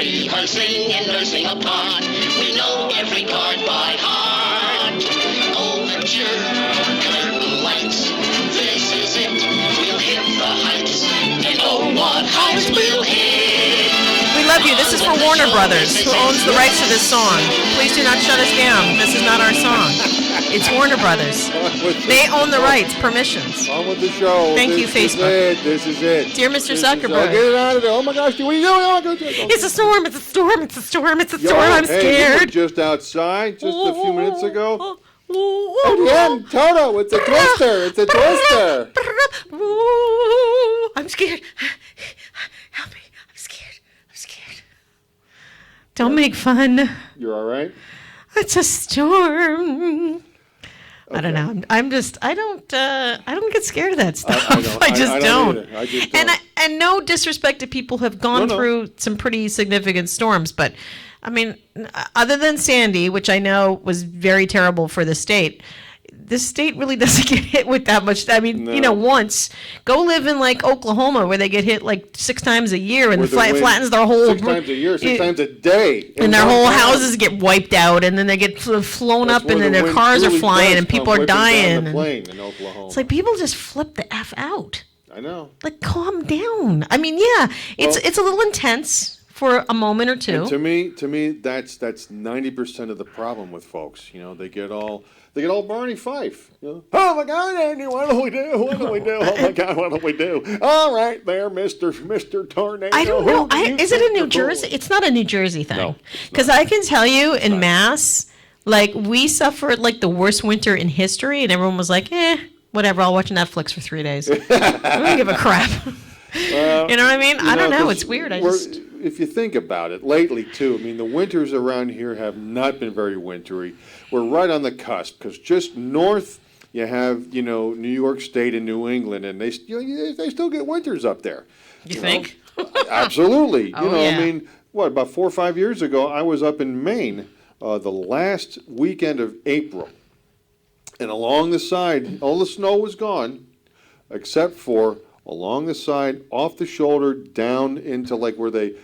rehearsing and nursing a part. We know every part by heart. Overture, curtain lights, this is it. We'll hit the heights, and oh, what heights we'll hit. We love you. This is for Warner Brothers, who owns the rights to this song. Please do not shut us down. This is not our song. It's Warner Brothers. They own the rights, permissions. On with the show. Thank you, Facebook. This is it. Dear Mr. Zuckerberg. Get it out of there. Oh my gosh, what are you doing? It's a storm. It's a storm. It's a storm. It's a storm. I'm scared. You were just outside just a few minutes ago. Again, Toto, it's a twister. It's a twister. I'm scared. Help me. I'm scared. I'm scared. Don't make fun. You're all right? It's a storm. Okay. I don't know. I don't get scared of that stuff. I just don't. I just don't. And no disrespect to people who have gone through some pretty significant storms, but I mean, other than Sandy, which I know was very terrible for the state, this state really doesn't get hit with that much. I mean, once. Go live in like Oklahoma where they get hit like 6 times a year and flattens their whole 6 times a year, 6 times a day, and their whole houses get wiped out, and then they get flown up, and then their cars are flying, and people are dying. In Oklahoma. It's like people just flip the F out. I know. Like, calm down. I mean, yeah, it's a little intense for a moment or two. And to me, that's 90% of the problem with folks. You know, they get all Barney Fife. You know? Oh my God, Andy, what do we do? What do we do? Oh my God, what do we do? All right, there, Mr. Tornado. I don't know. Is it a New Jersey? It's not a New Jersey thing. Because I can tell you, in Mass, like we suffered like the worst winter in history, and everyone was like, whatever. I'll watch Netflix for 3 days. I don't give a crap. You know what I mean? I don't know. It's weird. If you think about it, lately too, I mean, the winters around here have not been very wintry. We're right on the cusp because just north you have, New York State and New England, and they still get winters up there. You think? Absolutely. I mean, about 4 or 5 years ago, I was up in Maine the last weekend of April, and along the side, all the snow was gone, except for along the side, off the shoulder, down into like where they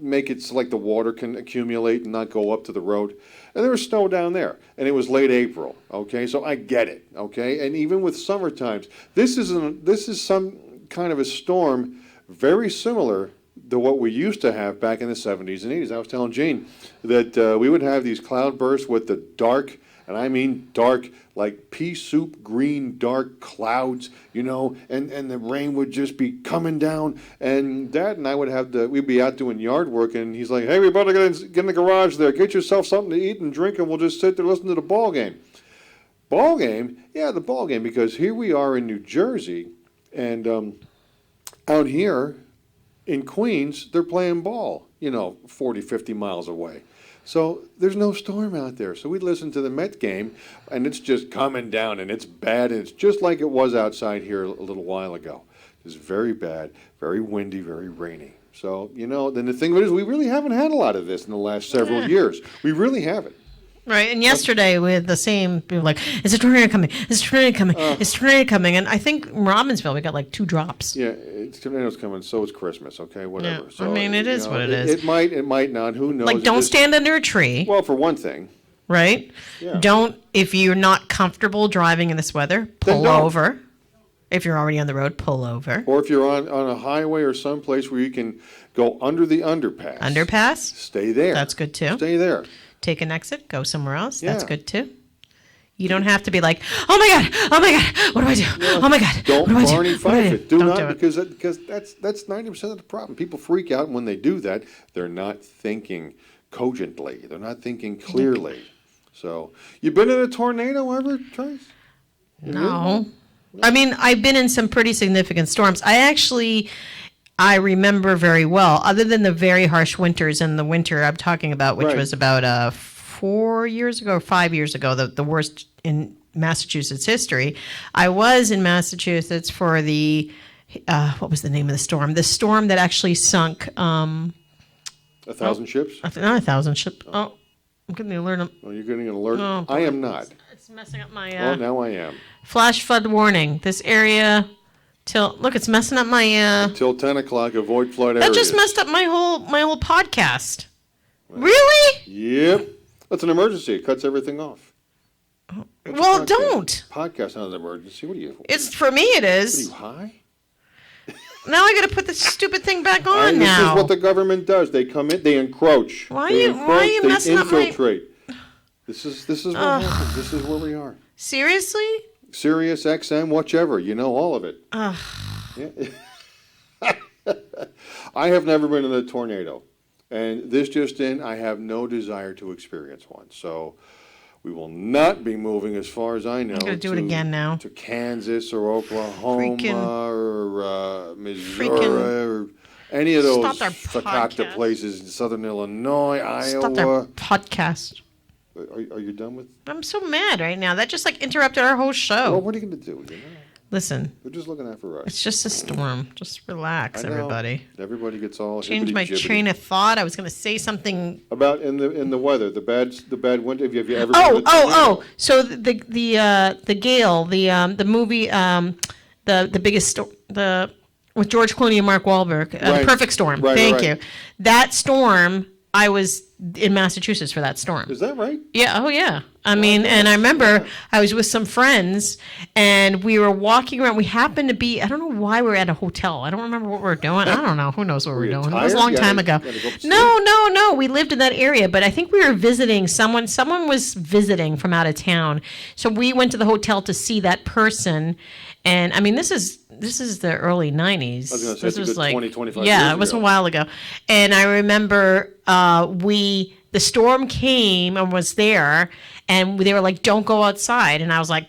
make it so like the water can accumulate and not go up to the road. And there was snow down there, and it was late April. Okay, so I get it. Okay, and even with summer times, this is some kind of a storm very similar to what we used to have back in the 70s and 80s. I was telling Gene that we would have these cloud bursts with the dark, and I mean dark, like pea soup green dark clouds, and the rain would just be coming down, and Dad and I we'd be out doing yard work, and he's like, hey, everybody get in the garage there, get yourself something to eat and drink, and we'll just sit there listening to the ball game. Ball game? Yeah, the ball game, because here we are in New Jersey, and out here in Queens, they're playing ball, 40, 50 miles away. So there's no storm out there. So we listen to the Met game, and it's just coming down, and it's bad, and it's just like it was outside here a little while ago. It's very bad, very windy, very rainy. So, then the thing of it is we really haven't had a lot of this in the last several years. We really haven't. Right, and yesterday we had the same, people like, is a tornado coming? Is a tornado coming? Is a tornado coming? And I think in Robbinsville we got like 2 drops. Yeah, tornado's coming, so is Christmas, okay, whatever. Yeah, so, it is what it is. It might not, who knows. Like, don't stand under a tree. Well, for one thing. Right? Yeah. Don't, if you're not comfortable driving in this weather, pull over. If you're already on the road, pull over. Or if you're on a highway or someplace where you can go under the underpass. Underpass? Stay there. That's good too. Stay there. Take an exit, go somewhere else. Yeah. That's good too. You don't have to be like, oh my God, what do I do? Yeah. Oh my God, don't what do I Barney do? Fife it. Do Don't not, do it. because that's 90% of the problem. People freak out, and when they do that, they're not thinking cogently. They're not thinking clearly. So, you been in a tornado ever, Trace? No. I mean, I've been in some pretty significant storms. I remember very well, other than the very harsh winters and the winter I'm talking about, which was about 4 years ago or 5 years ago, the worst in Massachusetts history. I was in Massachusetts for the, what was the name of the storm? The storm that actually sunk. 1,000 ships? Not 1,000 ships. Oh, I'm getting the alert. Oh, you're getting an alert? Oh, I am not. It's messing up my... oh, now I am. Flash flood warning. This area... Look, it's messing up my. Until 10 o'clock, avoid flood areas. That just messed up my whole podcast. Really? Yep. That's an emergency. It cuts everything off. Well, don't. Podcast not an emergency. What are you? It's for me. It is. What are you high? Now I got to put this stupid thing back on. This is what the government does. They come in. They encroach. Why are you messing up my? They infiltrate. This is what happens. This is where we are. Seriously? Sirius XM, whichever. You know all of it. Yeah. I have never been in a tornado. And this just in, I have no desire to experience one. So we will not be moving, as far as I know. I'm going to do it again now. To Kansas or Oklahoma or Missouri or any of those fakakta places in southern Illinois, Iowa. Stop their podcast. Are you done with? I'm so mad right now. That just interrupted our whole show. Well, what are you going to do? Listen. We're just looking out for us. It's just a storm. Just relax, everybody. Everybody gets all change my train of thought. I was going to say something about in the weather, the bad winter. Have you ever? So the gale, the movie, the biggest with George Clooney and Mark Wahlberg, Perfect Storm. Thank you. That storm. I was in Massachusetts for that storm. Is that right? Yeah. Oh, yeah. And I remember I was with some friends, and we were walking around. We happened to be, I don't know why we were at a hotel. I don't remember what we were doing. I don't know. Who knows what we were doing? It was a long time ago. No. We lived in that area, but I think we were visiting someone. Someone was visiting from out of town. So we went to the hotel to see that person. And, I mean, this is the early 90s. I was going to say, this was like 20, 25 yeah, years it was ago. a while ago. And I remember the storm came and was there, and they were like, don't go outside. And I was like,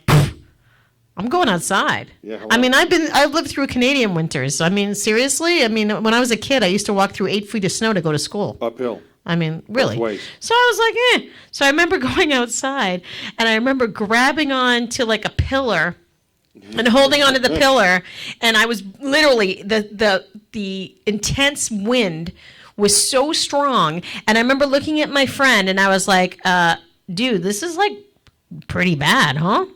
I'm going outside. Yeah, I mean, I've lived through Canadian winters. I mean, seriously? I mean, when I was a kid, I used to walk through 8 feet of snow to go to school. Uphill. I mean, really. So I was like, So I remember going outside, and I remember grabbing on to like a pillar and holding onto the pillar, and I was literally the intense wind was so strong, and I remember looking at my friend, and I was like, "Dude, this is like pretty bad, huh?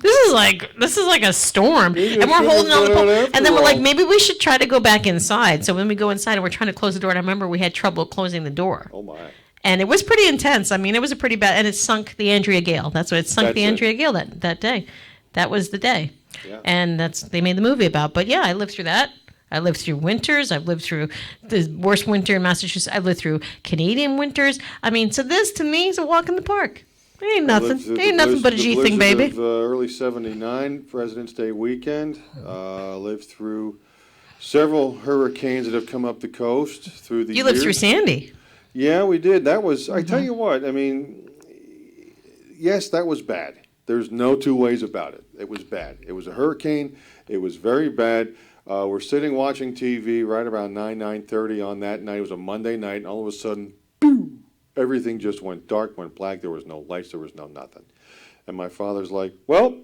This is like a storm, and we're holding on the pole, and then we're like, maybe we should try to go back inside." So when we go inside, and we're trying to close the door, and I remember we had trouble closing the door. Oh my. And it was pretty intense. I mean, it was a pretty bad, and it sunk the Andrea Gale. That's what it sunk. Andrea Gale that day. That was the day. Yeah. And they made the movie about. But yeah, I lived through that. I lived through winters. I've lived through the worst winter in Massachusetts. I've lived through Canadian winters. I mean, so this to me is a walk in the park. It ain't nothing. It ain't nothing but a G thing, baby. Of, early '79, President's Day weekend. Lived through several hurricanes that have come up the coast through the years. You lived through Sandy. Yeah, we did. That was, I tell you what, I mean, yes, that was bad. There's no two ways about it. It was bad. It was a hurricane. It was very bad. We're sitting watching TV right around 9:30 on that night. It was a Monday night, and all of a sudden, boom, everything just went dark, went black. There was no lights. There was no nothing. And my father's like, well,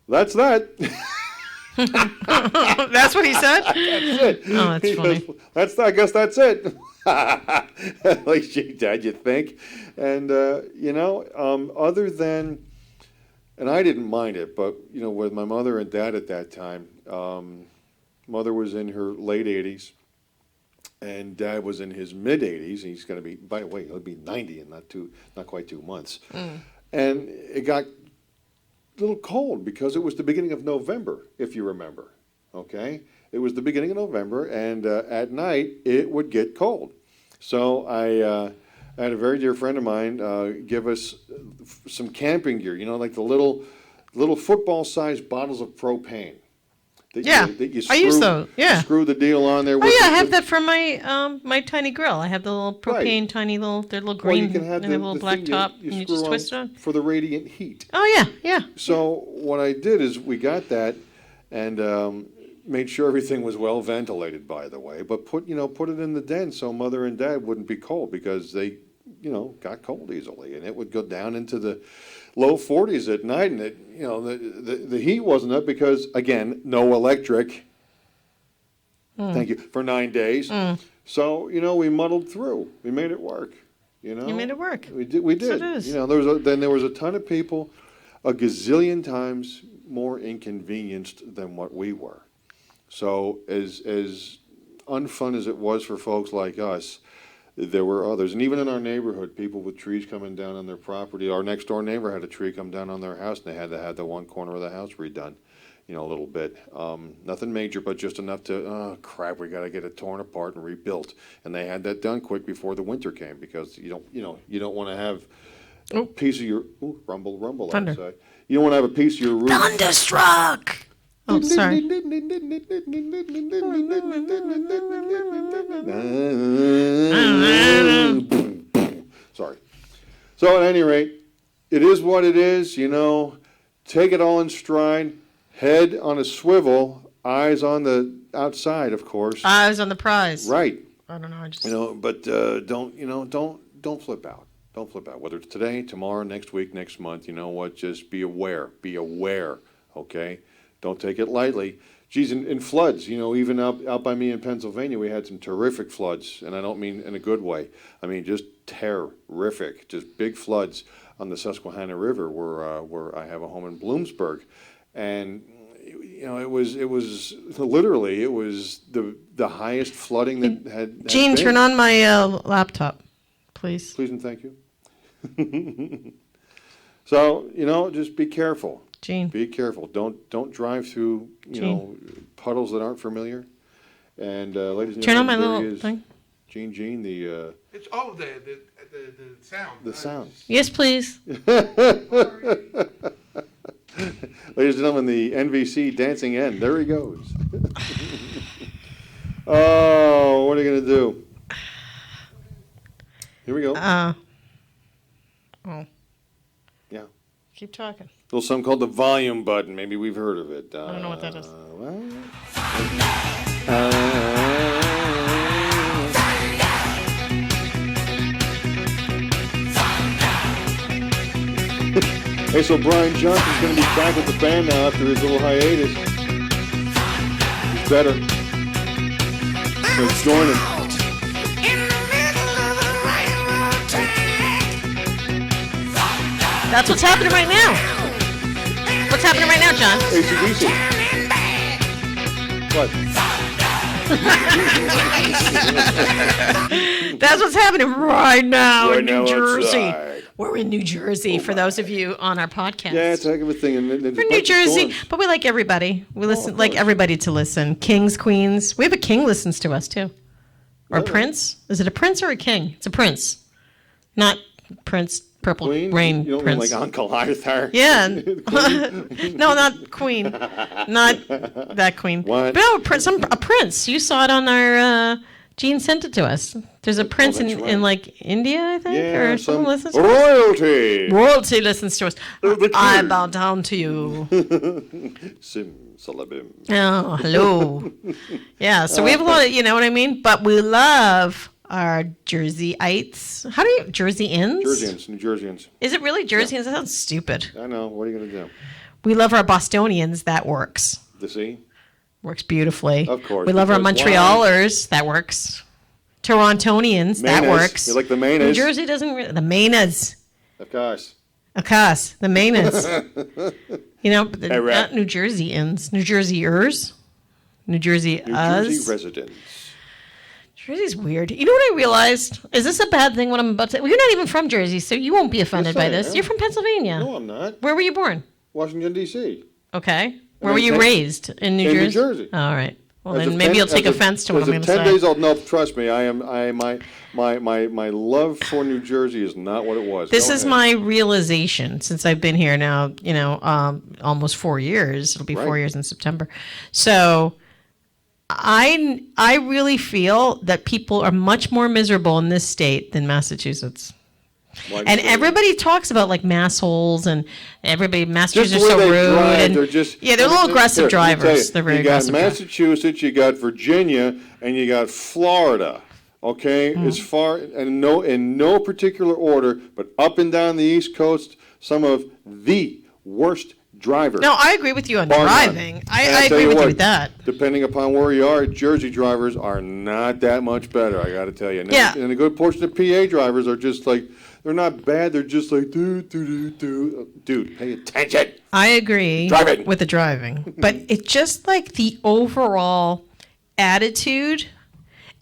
that's that. That's what he said? That's it. Oh, that's funny. I guess that's it. At least your dad, you think. And, other than, and I didn't mind it, but, with my mother and dad at that time, mother was in her late 80s, and dad was in his mid 80s. He's going to be, by the way, he'll be 90 in not quite 2 months. And it got a little cold because it was the beginning of November, if you remember. Okay? It was the beginning of November, and at night it would get cold. So I had a very dear friend of mine give us some camping gear, like the little football-sized bottles of propane. I use those. Yeah. You screw the deal on there. I have that for my my tiny grill. I have the little propane, tiny little, they're little green, you can have and a little black top, and you just twist it on. For the radiant heat. Oh, yeah. So what I did is we got that and made sure everything was well ventilated, by the way, but put it in the den so mother and dad wouldn't be cold because they, got cold easily, and it would go down into the low 40s at night, and the heat wasn't up because, again, no electric. Thank you, for 9 days. So, we muddled through. We made it work. You made it work. We did. So it is. There was a ton of people, a gazillion times, more inconvenienced than what we were. So as unfun as it was for folks like us, there were others. And even in our neighborhood, people with trees coming down on their property. Our next door neighbor had a tree come down on their house, and they had to have the one corner of the house redone, a little bit. Nothing major, but just enough to, oh crap, we got to get it torn apart and rebuilt. And they had that done quick before the winter came, because you don't want to have a piece of your rumble Thunder. outside. You don't want to have a piece of your roof. Thunderstruck. Oh, sorry. Sorry. So at any rate, it is what it is, Take it all in stride, head on a swivel, eyes on the outside, of course. Eyes on the prize. Right. I don't know. I just. But don't flip out. Don't flip out. Whether it's today, tomorrow, next week, next month, you know what? Just be aware. Be aware. Okay. Don't take it lightly. Geez, in floods, even out by me in Pennsylvania, we had some terrific floods, and I don't mean in a good way. I mean just terrific, just big floods on the Susquehanna River, where I have a home in Bloomsburg, and it was literally the highest flooding that had. Gene, been. turn on my laptop, please. Please and thank you. So just be careful. Gene. Be careful. Don't drive through puddles that aren't familiar. And ladies and turn on gentlemen, my there little he is. thing. Gene, the It's the sound. the sound. Yes, please. Ladies and gentlemen, the NVC dancing end. There he goes. Oh, what are you gonna do? Here we go. Oh. Yeah. Keep talking. Little something called the volume button. Maybe we've heard of it. I don't know what that is. Hey, so Brian Johnson's going to be back with the band now after his little hiatus. He's better. So join him. That's what's happening right now. What's happening right now, John? AC/DC. What? That's what's happening right now in New now Jersey. outside. We're in New Jersey, for those of you on our podcast. Yeah, it's a heck of a thing. And We're in New Jersey, but we like everybody. We listen, like everybody to listen. Kings, queens. We have a king listens to us too, or prince. Is it a prince or a king? It's a prince, not Prince Purple Queen? Rain You don't Prince. mean like Uncle Arthur? Yeah, no, not queen, not that queen. What? But no, a prince. You saw it on our. Gene sent it to us. There's a prince that's in right. like India, I think, Yeah, or some someone listens to us. royalty. Royalty listens to us. the I king. bow down to you. Simsalabim. Oh, hello. Yeah, so we have a lot of, you know what I mean? But we love our Jerseyites. How do you, Jerseyans? Jerseyans, New Jerseyans. Is it really Jerseyans? That sounds stupid. I know. What are you going to do? We love our Bostonians. That works. The sea? Works beautifully. Of course, We love our because Montrealers. That works. Torontonians. That Mayonnaise. works. You like the mayonnaise? New Jersey doesn't really. The Maynards. Of course. Of course. The Maynards. But Hey, Rat. not New Jerseyans. New Jerseyers. New Jersey New us. Jersey residents. Jersey's weird. You know what I realized? Is this a bad thing? What I'm about to say? Well, you're not even from Jersey, so you won't be offended Yes, by I this. am. You're from Pennsylvania. No, I'm not. Where were you born? Washington, D.C. Okay. Where I were you think- raised? In New In New Jersey? Jersey. All right. Well, As then of maybe 10 you'll take as of- offense to what I'm going As to of 10 say. days old, no, trust me, my love for New Jersey is not what it was. This Go is ahead. my realization since I've been here now, almost 4 years. It'll be 4 Right. years in September. So I really feel that people are much more miserable in this state than Massachusetts. Why And do you say everybody talks about like massholes and Masters Just are the way so they rude. drive, And they're just yeah, they're a little aggressive Here, let me tell drivers. you, They're very you got aggressive. Massachusetts, you got Virginia, and you got Florida. Okay, Mm. as far and in no particular order, but up and down the East Coast, some of the worst Driver. No, I agree with you on Bar none. driving. And I I'll tell agree with what, you with that. Depending upon where you are, Jersey drivers are not that much better, I got to tell you. Yeah. And a good portion of PA drivers are just like, they're not bad, they're just like, dude, pay attention. I agree Driving. with the driving. But it's just like the overall attitude.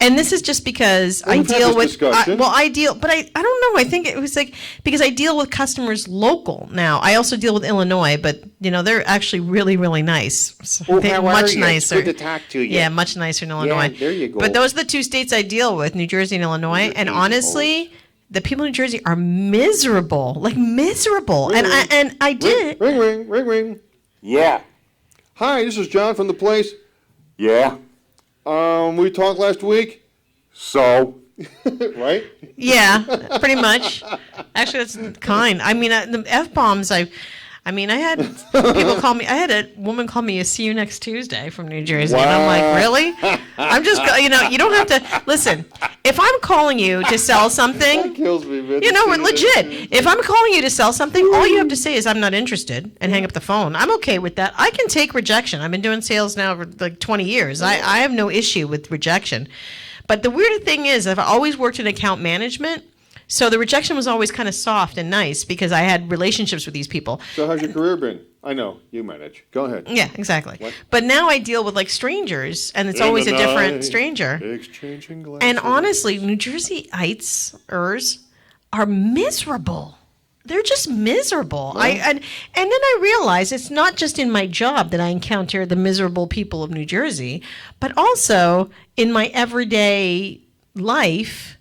And this is just because I we've had deal this with, discussion. but I don't know. I think it was like, because I deal with customers local now. I also deal with Illinois, but they're actually really, really nice. So they're much nicer. It's good to talk to you. Yeah, much nicer in Illinois. Yeah, there you go. But those are the two states I deal with, New Jersey and Illinois. And honestly, the people in New Jersey are miserable, like miserable. Ring, And I did. Ring. Yeah. Hi, this is John from the place. Yeah. We talked last week. So, right? Yeah, pretty much. Actually, that's kind. I mean, the F-bombs, I had people call me, I had a woman call me a see you next Tuesday from New Jersey. Wow. And I'm like, really? I'm just, you don't have to, listen, if I'm calling you to sell something, That kills me, man. we're legit. If I'm calling you to sell something, all you have to say is I'm not interested and hang up the phone. I'm okay with that. I can take rejection. I've been doing sales now for like 20 years. I have no issue with rejection. But the weird thing is, I've always worked in account management, so the rejection was always kind of soft and nice because I had relationships with these people. So how's your career been? I know, you manage. Go ahead. Yeah, exactly. What? But now I deal with like strangers, and it's always a different stranger. Exchanging glances. And honestly, New Jerseyiters are miserable. They're just miserable. And then I realize it's not just in my job that I encounter the miserable people of New Jersey, but also in my everyday life,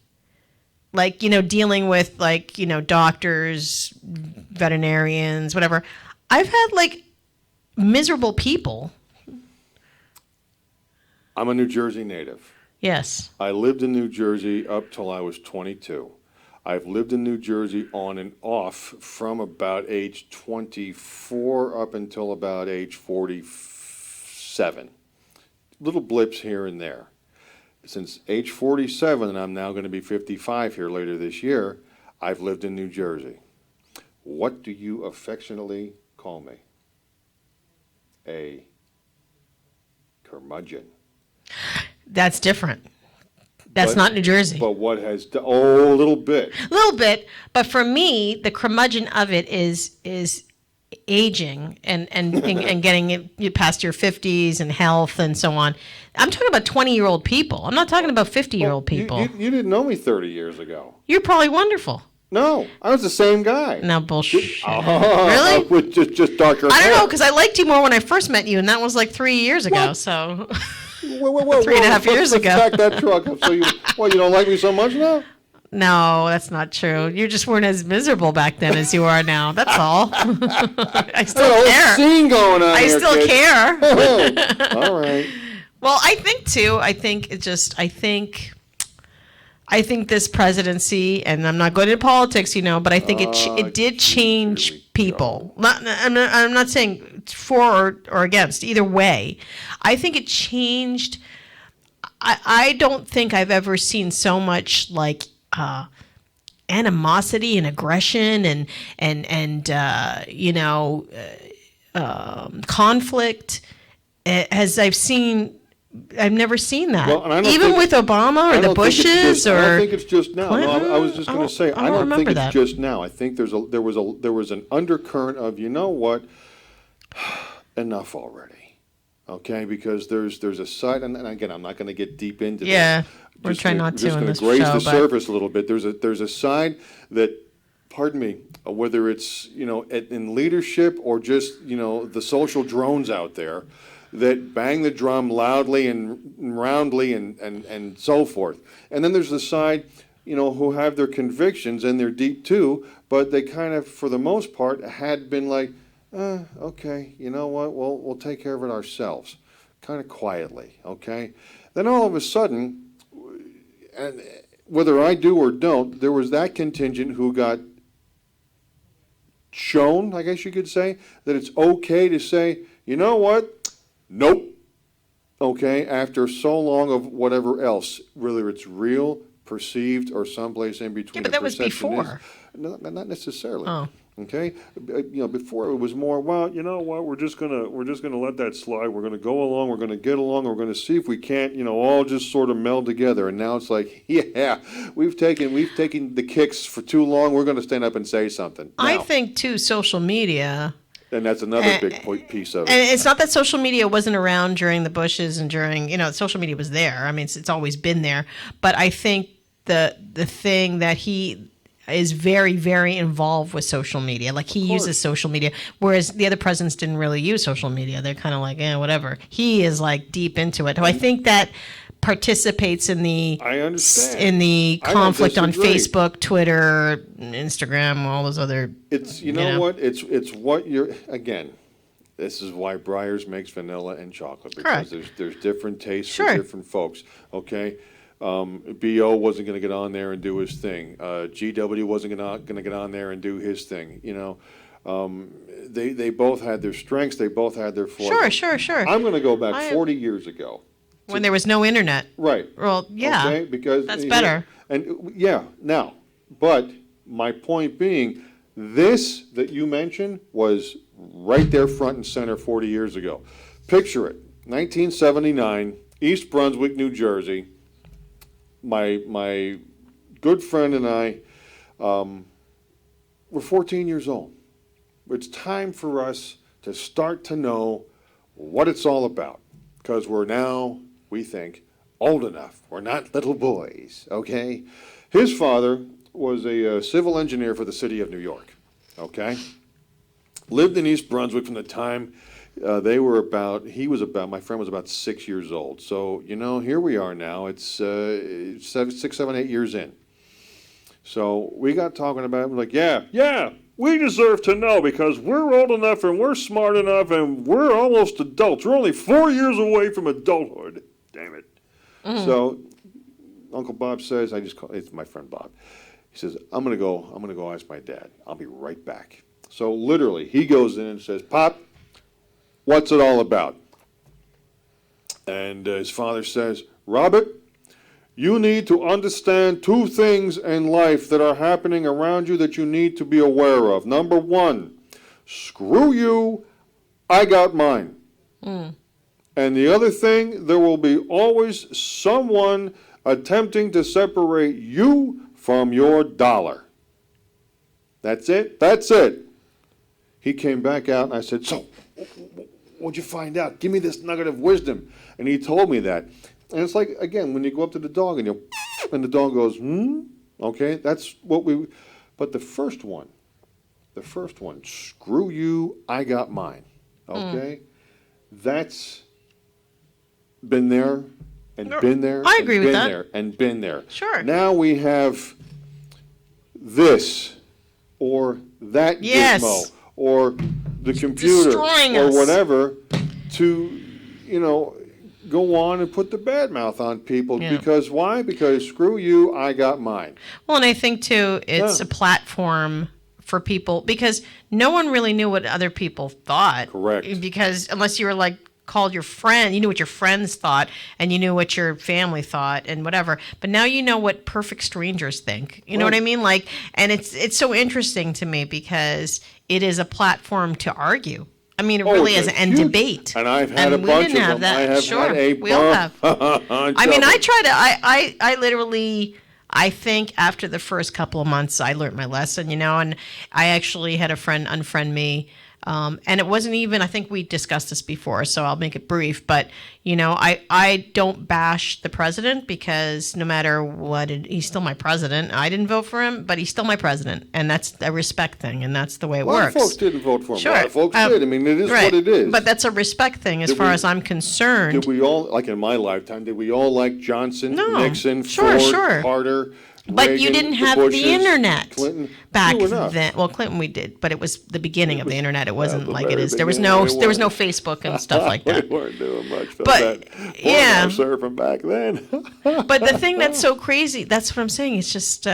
like, dealing with like, doctors, veterinarians, whatever. I've had like miserable people. I'm a New Jersey native. Yes. I lived in New Jersey up till I was 22. I've lived in New Jersey on and off from about age 24 up until about age 47. Little blips here and there. Since age 47, and I'm now going to be 55 here later this year, I've lived in New Jersey. What do you affectionately call me? A curmudgeon. That's different. That's not New Jersey. But what has a little bit. A little bit, but for me, the curmudgeon of it is aging and getting it past your 50s and health and so on. I'm talking about 20-year-old people. I'm not talking about 50-year-old people. You didn't know me 30 years ago. You're probably wonderful. No, I was the same guy. No, bullshit. Really? With just darker hair. I don't know, because I liked you more when I first met you, and that was like 3 years ago, so... Whoa, 3.5 years ago. Let's back that truck up. So you don't like me so much now? No, that's not true. You just weren't as miserable back then as you are now. That's all. I still care. Scene going on I here, still kid. care. All right. Well, I think this presidency, and I'm not going into politics, but I think it did change people. I'm not saying for or against, either way. I think it changed. I don't think I've ever seen so much like animosity and aggression and conflict as I've never seen that. Well, even with Obama or the Bushes or. I don't think it's just now. Clinton? No, I was just going to say I don't think it's that. just now. I think there was an undercurrent of what, enough already. Okay, because there's a side, and again, I'm not going to get deep into this. Yeah, we're trying not to just in going this to graze show, the but- surface a little bit. There's a side that, pardon me, whether it's in leadership or just the social drones out there that bang the drum loudly and roundly and so forth. And then there's the side, who have their convictions and they're deep too, but they kind of, for the most part, had been like, okay, you know what, we'll take care of it ourselves, kind of quietly, okay? Then all of a sudden, and whether I do or don't, there was that contingent who got shown, I guess you could say, that it's okay to say, you know what, nope, okay, after so long of whatever else, whether it's real, perceived, or someplace in between. Yeah, but that was before. No, not necessarily. Oh. Okay, before it was more. Well, you know what? We're just gonna let that slide. We're gonna go along. We're gonna get along. We're gonna see if we can't, all just sort of meld together. And now it's like, yeah, we've taken the kicks for too long. We're gonna stand up and say something. Now, I think too, social media. And that's another big piece of it. And it's not that social media wasn't around during the Bushes and during, social media was there. I mean, it's always been there. But I think the thing that he is very, very involved with social media. Like he uses social media, whereas the other presidents didn't really use social media. They're kind of like, whatever. He is like deep into it. So I think that participates in the conflict on Facebook, Twitter, Instagram, all those other. It's what it's what you're again. This is why Breyers makes vanilla and chocolate, because there's different tastes for different folks. Okay. BO wasn't going to get on there and do his thing. GW wasn't going to get on there and do his thing. They both had their strengths. They both had their flaws. Sure. I'm going to go back 40 years ago. When there was no internet. Right. Well, yeah. Okay, because that's better. Now, but my point being, this that you mentioned was right there front and center 40 years ago. Picture it, 1979, East Brunswick, New Jersey. My good friend and I were 14 years old. It's time for us to start to know what it's all about, because we're now, we think, old enough. We're not little boys, okay? His father was a civil engineer for the city of New York, okay? Lived in East Brunswick from the time my friend was about 6 years old. So, here we are now. It's 6, 7, 8 years in. So we got talking about it. We're like, yeah, we deserve to know because we're old enough and we're smart enough and we're almost adults. We're only 4 years away from adulthood. Damn it. So Uncle Bob says, it's my friend Bob. He says, I'm gonna go ask my dad. I'll be right back. So literally, he goes in and says, Pop, what's it all about? And his father says, Robert, you need to understand two things in life that are happening around you that you need to be aware of. Number one, screw you, I got mine. And the other thing, there will be always someone attempting to separate you from your dollar. That's it? That's it. He came back out and I said, so, what'd you find out? Give me this nugget of wisdom. And he told me that. And it's like, again, when you go up to the dog and the dog goes, okay, that's what but the first one, screw you, I got mine, okay? That's been there and been there. I agree with that. There and been there. Sure. Now we have this or that gizmo or the computer destroying or us. whatever to, go on and put the bad mouth on people. Because why? Because screw you, I got mine. Well, and I think too, it's a platform for people because no one really knew what other people thought. Correct. Because unless you were called your friend, you knew what your friends thought and you knew what your family thought and whatever. But now you know what perfect strangers think. You know what I mean? And it's so interesting to me because it is a platform to argue. I mean, it really is, and debate. And I've had a bunch of them. That. I have sure, had a we all have. I mean, I literally, I think after the first couple of months, I learned my lesson, and I actually had a friend unfriend me. And it wasn't even, I think we discussed this before, so I'll make it brief, but, I don't bash the president because no matter what, he's still my president. I didn't vote for him, but he's still my president, and that's a respect thing, and that's the way it works. A lot of folks didn't vote for him. Sure. A lot of folks did. I mean, it is right. what it is. But that's a respect thing as far as I'm concerned. Did we all, like in my lifetime, did we all like Johnson, No. Nixon, Sure, Ford, sure. Carter, But Reagan, you didn't have Bushes, the internet Clinton? back True enough. then. Well, Clinton we did, but it was the beginning of the internet. It wasn't the like it very is. There was no beginning, Facebook and stuff like that. We weren't doing much for But, that. yeah. Surfing back then. But the thing that's so crazy, that's what I'm saying. It's just,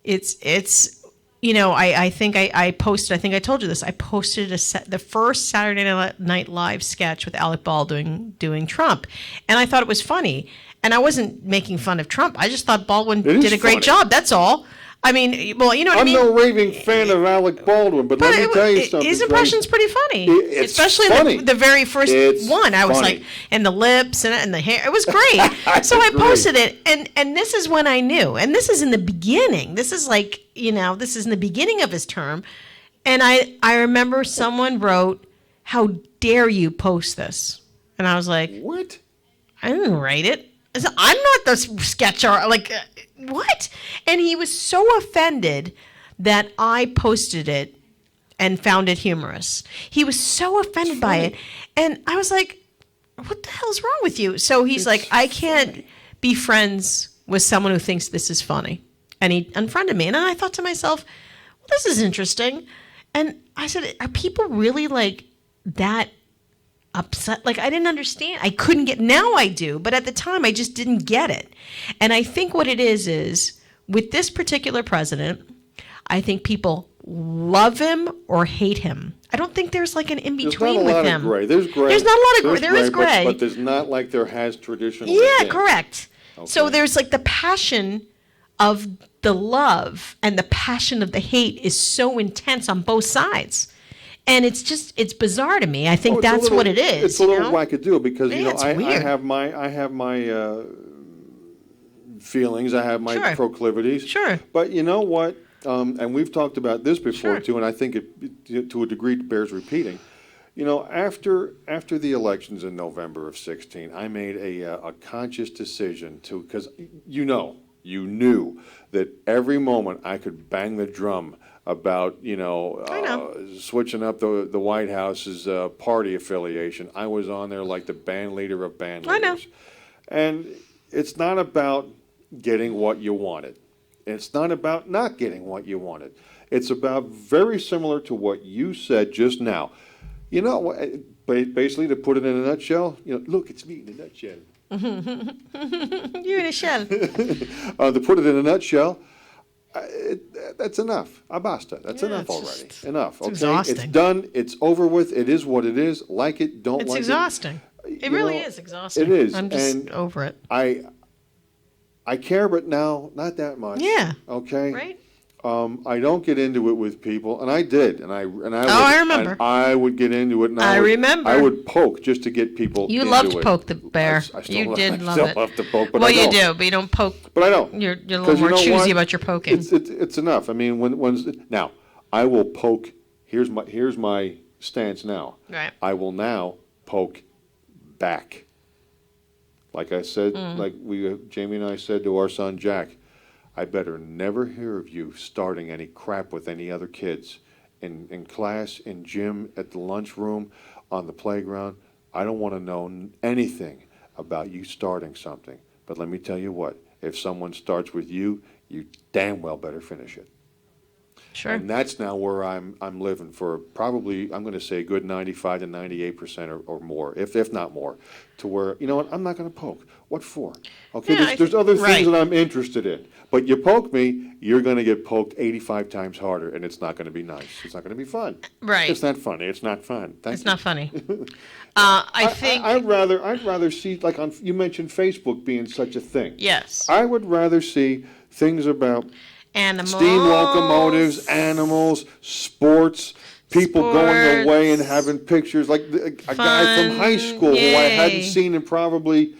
it's. I think I posted. I think I told you this. I posted the first Saturday Night Live sketch with Alec Baldwin doing Trump, and I thought it was funny. And I wasn't making fun of Trump. I just thought Baldwin did a great job. That's all. I mean, well, you know what I I'm mean? no raving fan of Alec Baldwin, but let me tell you something. His impression's pretty funny. It's Especially funny. The very first one. I was funny. like, and the lips and the hair. It was great. So I posted it, and this is when I knew. And this is in the beginning. This is like, this is in the beginning of his term. And I remember someone wrote, "How dare you post this?" And I was like, What? I didn't write it. I said, I'm not the sketch art. Like, what? And he was so offended that I posted it and found it humorous. He was so offended by it. And I was like, what the hell's wrong with you? So he's like, I can't be friends with someone who thinks this is funny. And he unfriended me. And I thought to myself, well, this is interesting. And I said, are people really like that upset? Like, I didn't understand. I couldn't get, now I do, but at the time I just didn't get it. And I think what it is with this particular president, I think people love him or hate him. I don't think there's like an in-between with him. There's gray. There's not a lot of gray. There is gray. But there's not like there has traditionally Yeah, been. correct. Okay. So there's like the passion of the love and the passion of the hate is so intense on both sides. And it's bizarre to me. I think that's what it is. It's a little wackadoodle because I weird. have my feelings. I have my proclivities. Sure. But you know what? And we've talked about this before Sure. too, and I think it to a degree bears repeating. After the elections in November of 2016, I made a conscious decision to, because you knew that every moment I could bang the drum about switching up the White House's party affiliation. I was on there like the band leader of band leaders. I know. And it's not about getting what you wanted. It's not about not getting what you wanted. It's about very similar to what you said just now. Basically, to put it in a nutshell, look, it's me in a nutshell. You're in a shell. To put it in a nutshell, that's enough. Basta. That's enough already. Enough. Okay, exhausting. It's done. It's over with. It is what it is. Like it, don't It's like exhausting. It really is exhausting. It is. I'm just And over it. I care, but now not that much. Yeah. Okay. Right? I don't get into it with people, and I did, I remember. And I would get into it, and I remember. I would poke just to get people. You into love to it. poke the bear. I still You love- did I love still it. love to poke, but Well, I don't. you do, but you don't poke. But I don't. You're a little 'Cause more you know choosy what? about your poking. It's enough. I mean, now I will poke. Here's my stance now. Right. I will now poke back. Like I said, like Jamie and I said to our son Jack, I better never hear of you starting any crap with any other kids in class, in gym, at the lunchroom, on the playground. I don't want to know anything about you starting something. But let me tell you what, if someone starts with you, you damn well better finish it. Sure. And that's now where I'm living for probably, I'm going to say a good 95 to 98% or more, if not more, to where, you know what, I'm not going to poke. What for? Okay, Yeah, there's other things right. that I'm interested in. But you poke me, you're going to get poked 85 times harder, and it's not going to be nice. It's not going to be fun. Right. It's not funny. It's not fun. It's not funny. I think. I'd rather see, like you mentioned Facebook being such a thing. Yes. I would rather see things about Animals. steam locomotives, animals, sports, people going away and Sports. having pictures. Like a guy from high school who I hadn't Yay. seen in probably,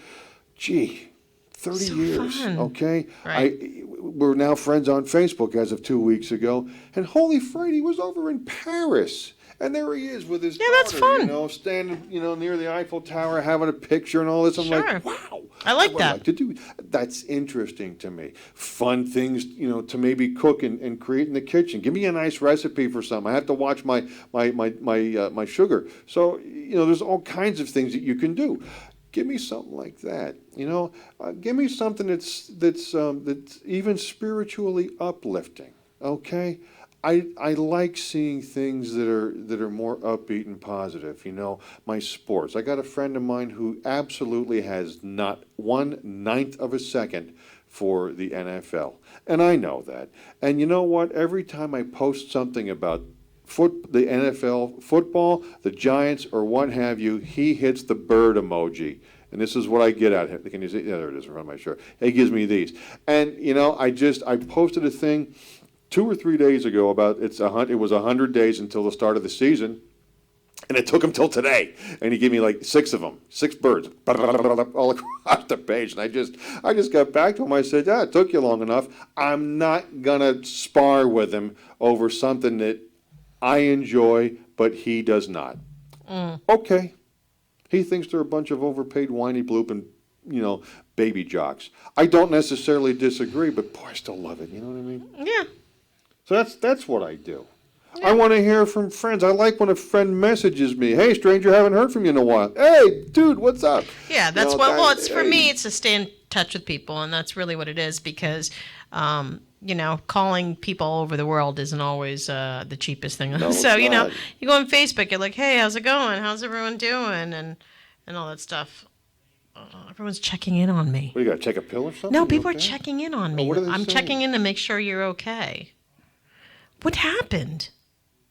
30 So years. fun. Okay? Right. We're now friends on Facebook as of 2 weeks ago. And holy fright, he was over in Paris. And there he is with his daughter, that's fun. standing, near the Eiffel Tower having a picture and all this. I'm Sure. like, wow. I like would that. Like to do. That's interesting to me. Fun things, to maybe cook and create in the kitchen. Give me a nice recipe for something. I have to watch my sugar. So, there's all kinds of things that you can do. Give me something like that. Give me something that's even spiritually uplifting. Okay. I like seeing things that are more upbeat and positive. My sports. I got a friend of mine who absolutely has not 1/9 of a second for the NFL, and I know that. And you know what? Every time I post something about the NFL football, the Giants, or what have you, he hits the bird emoji. and this is what I get at him. Can you see? Yeah, there it is in front of my shirt. He gives me these. And, I posted a thing 2 or 3 days ago about it was 100 days until the start of the season. And it took him till today, and he gave me like 6 of them, 6 birds, all across the page. And I just got back to him. I said, "Yeah, it took you long enough. I'm not gonna spar with him over something that I enjoy, but he does not." Okay, he thinks they're a bunch of overpaid, whiny bloop and baby jocks. I don't necessarily disagree, but boy, I still love it. You know what I mean? Yeah. So that's what I do. I want to hear from friends. I like when a friend messages me, "Hey, stranger, haven't heard from you in a while. Hey, dude, what's up?" Yeah, that's it's for me, it's to stay in touch with people, and that's really what it is because, calling people all over the world isn't always the cheapest thing. No, so, you go on Facebook, you're like, "Hey, how's it going? How's everyone doing?" And all that stuff. Everyone's checking in on me. What, you got to check a pill or something? No, people are checking in on me. what are they I'm saying? checking in to make sure you're okay. What happened?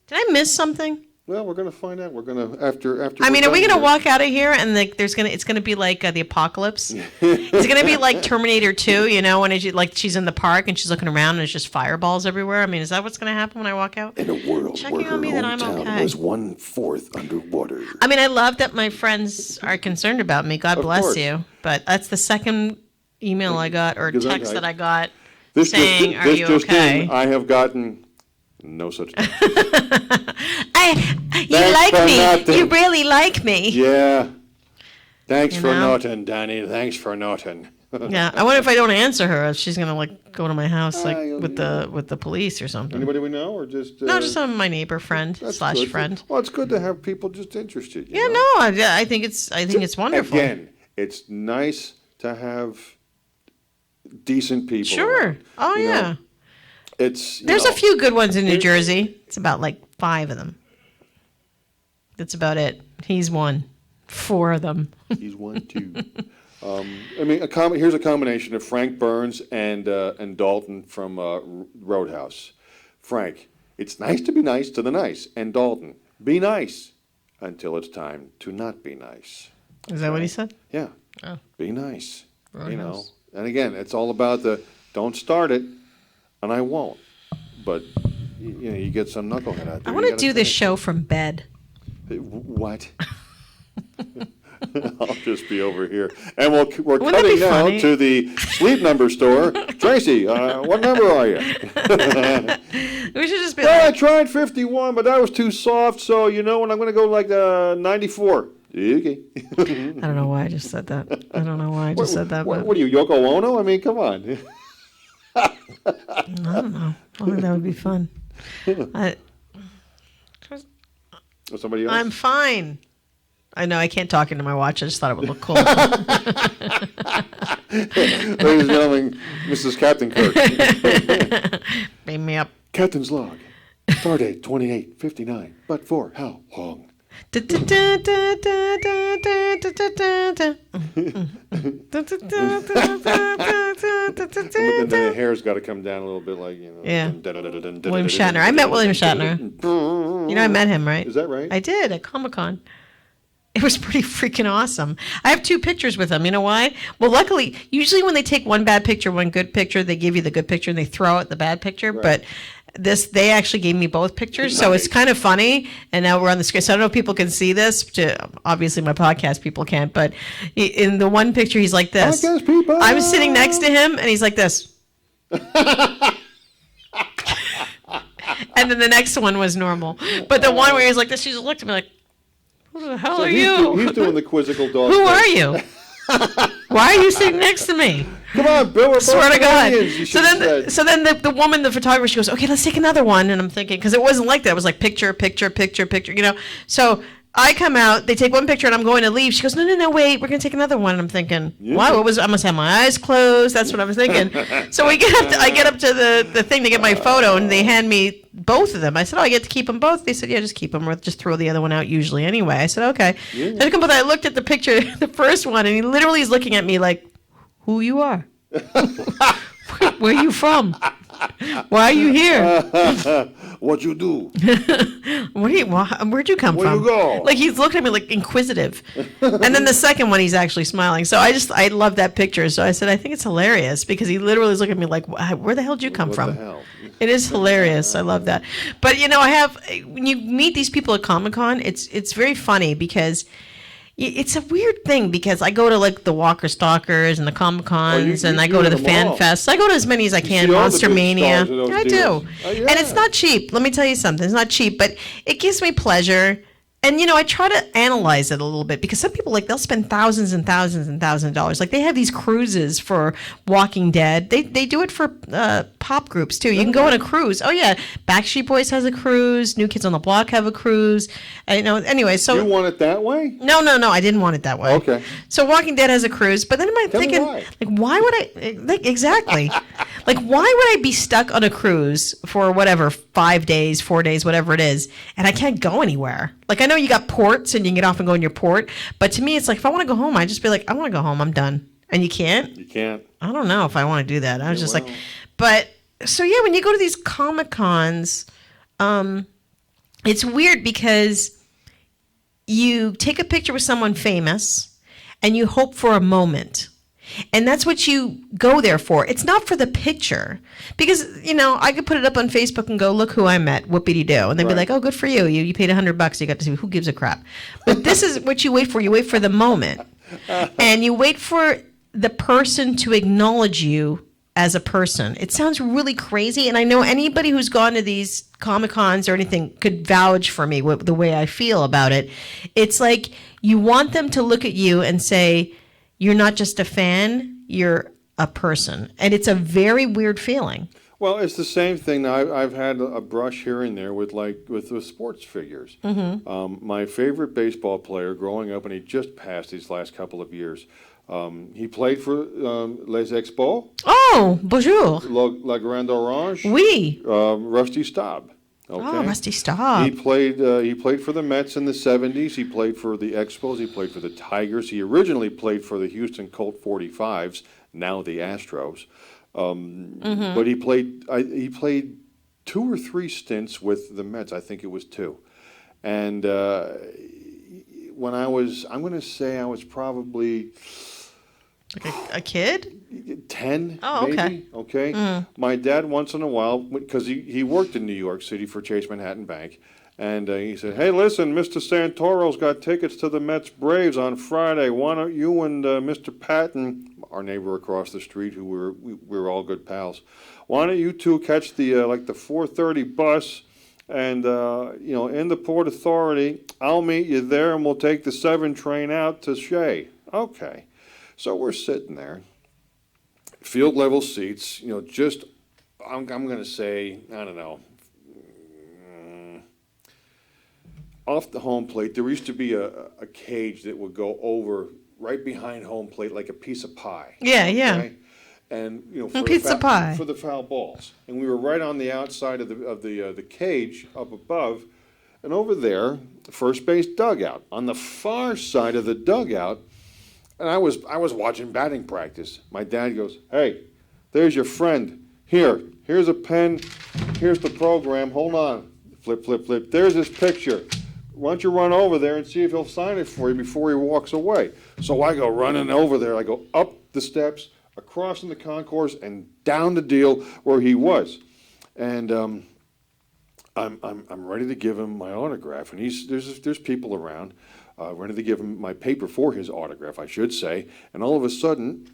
Did I miss something? Well, we're going to find out. We're going to after. I mean, are we going to walk out of here and it's going to be like the apocalypse? It's going to be like Terminator 2, when she's in the park and she's looking around and there's just fireballs everywhere. I mean, is that what's going to happen when I walk out? In a world checking where her on me that I'm hometown okay. was 1/4 underwater. I mean, I love that my friends are concerned about me. God bless course. you. But that's the second email I got or Because text that I got This saying, just, "Are this you just okay?" in, I have gotten no such thing. You Thanks like for me. nothing. You really like me. Yeah. Thanks You for know? nothing, Danny. Thanks for nothing. Yeah, I wonder if I don't answer her, if she's gonna go to my house you'll with the police or something. Anybody we know, or just No, just my neighbor friend that's slash good. friend. Well, it's good to have people just interested. Yeah, no, I think it's wonderful. Again, it's nice to have decent people. Sure. around. Oh You know, yeah. It's There's a few good ones in New Jersey. It's about like 5 of them. That's about it. He's one. 4 of them. He's 1, 2. I mean, here's a combination of Frank Burns and Dalton from Roadhouse. Frank, it's nice to be nice to the nice, and Dalton, be nice until it's time to not be nice. Is that what he said? Yeah. Oh. Be nice. Roadhouse. And again, it's all about don't start it, and I won't. But you get some knucklehead out there. I want to do this show from bed. What? I'll just be over here, and we're Wouldn't that cutting be now funny? to the Sleep Number store. Tracy, what number are you? We should just be Well, I like, tried 51, but that was too soft. So what? I'm going to go like 94. Okay. I don't know why I just said that. I don't know why I just said that. What, But what are you, Yoko Ono? I mean, come on. I don't know. I think that would be fun. Somebody else? I'm fine. I know I can't talk into my watch. I just thought it would look cool. Ladies and gentlemen, Mrs. Captain Kirk. Beam me up. Captain's log. Stardate 28:59. But for how long? And And then the hair's got to come down a little bit, like Yeah. William Shatner. I met William Shatner. I met him, right? Is that right? I did at Comic-Con. It was pretty freaking awesome. I have 2 pictures with him. You know why? Well, luckily, usually when they take one bad picture, one good picture, they give you the good picture and they throw out the bad picture. Right. But they actually gave me both pictures, so it's kind of funny. And now we're on the screen, so I don't know if people can see this. Obviously, my podcast people can't. But in the one picture, he's like this. Podcast people. I'm sitting next to him, and he's like this. And then the next one was normal. But the one where he's like this, she just looked at me like, "Who the hell So are he's you? He's doing the quizzical dog. Who thing. are you? Why are you sitting next to me?" Come on, Bill. We're Swear both to God. Canadians, you So should've then, said. so then the woman, the photographer, she goes, "Okay, let's take another one." And I'm thinking, because it wasn't like that. It was like picture, picture, picture, picture. So I come out, they take one picture, and I'm going to leave. She goes, no, wait, we're going to take another one. And I'm thinking, why? I must have my eyes closed. That's what I was thinking. So I get up to the thing to get my photo, and they hand me both of them. I said, I get to keep them both. They said, yeah, just keep them, or just throw the other one out usually anyway. I said, okay. Yeah. Then I looked at the picture, the first one, and he literally is looking at me like, who you are. Where are you from? Why are you here? What you do? Where'd you come Where from? you go? Like he's looking at me like inquisitive. And then the second one, he's actually smiling. So I love that picture. So I said, I think it's hilarious because he literally is looking at me like, where the hell did you come What from? the hell? It is hilarious. I love that. But when you meet these people at Comic-Con, it's very funny because it's a weird thing because I go to like the Walker Stalkers and the Comic Cons and I go to the Fan Fests. I go to as many as I can. Monster Mania. I do. And it's not cheap. Let me tell you something. It's not cheap, but it gives me pleasure. And, I try to analyze it a little bit because some people, they'll spend thousands and thousands and thousands of dollars. Like, they have these cruises for Walking Dead. They do it for pop groups, too. You can go on a cruise. Oh, yeah. Backstreet Boys has a cruise. New Kids on the Block have a cruise. Anyway, so... You want it that way? No. I didn't want it that way. Okay. So Walking Dead has a cruise. But then I'm thinking, why would I... exactly. Why would I be stuck on a cruise for whatever, 5 days, 4 days, whatever it is, and I can't go anywhere? I know you got ports and you can get off and go in your port, but to me, it's if I want to go home, I just be like, I want to go home. I'm done. And you can't? You can't. I don't know if I want to do that. I was but so yeah, when you go to these Comic Cons, it's weird because you take a picture with someone famous and you hope for a moment. And that's what you go there for. It's not for the picture. Because, I could put it up on Facebook and go, look who I met, whoopity-doo. And they'd be like, oh, good for you. You paid $100, you got to see, who gives a crap? But this is what you wait for. You wait for the moment. And you wait for the person to acknowledge you as a person. It sounds really crazy. And I know anybody who's gone to these Comic-Cons or anything could vouch for me the way I feel about it. It's like you want them to look at you and say, you're not just a fan, you're a person. And it's a very weird feeling. Well, it's the same thing. I've had a brush here and there with the sports figures. Mm-hmm. My favorite baseball player growing up, and he just passed these last couple of years, he played for Les Expos. Oh, bonjour. La Grande Orange. Oui. Rusty Staub. Okay. Oh, Rusty Staub. He played for the Mets in the 70s. He played for the Expos. He played for the Tigers. He originally played for the Houston Colt 45s, now the Astros. But he played 2 or 3 stints with the Mets. I think it was 2. And when I'm going to say I was probably... Like a kid? 10, oh, maybe. Okay. Okay. My dad, once in a while, because he worked in New York City for Chase Manhattan Bank, and he said, "Hey, listen, Mr. Santoro's got tickets to the Mets Braves on Friday. Why don't you and Mr. Patton, our neighbor across the street, who we were all good pals, why don't you two catch the the 4:30 bus?" And, in the Port Authority, I'll meet you there and we'll take the 7 train out to Shea. Okay. So we're sitting there, field level seats, just, I'm going to say, I don't know, off the home plate. There used to be a cage that would go over right behind home plate like a piece of pie. Yeah, okay? yeah. And for pizza pie for the foul balls, and we were right on the outside of the cage up above, and over there, the first base dugout. On the far side of the dugout, and I was watching batting practice. My dad goes, "Hey, there's your friend. Here's a pen. Here's the program. Hold on, flip, flip, flip. There's his picture. Why don't you run over there and see if he'll sign it for you before he walks away?" So I go running over there. I go up the steps, across in the concourse, and down the deal where he was. And I'm ready to give him my autograph, and there's people around. Ready to give him my paper for his autograph, I should say. And all of a sudden,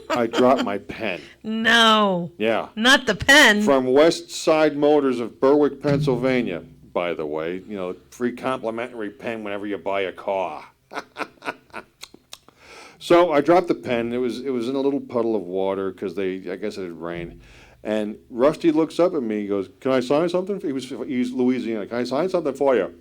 I dropped my pen. No. Yeah. Not the pen. From West Side Motors of Berwick, Pennsylvania, by the way. Free complimentary pen whenever you buy a car. So I dropped the pen. It was in a little puddle of water because I guess it had rained. And Rusty looks up at me. He goes, "Can I sign something?" He's Louisiana. "Can I sign something for you?"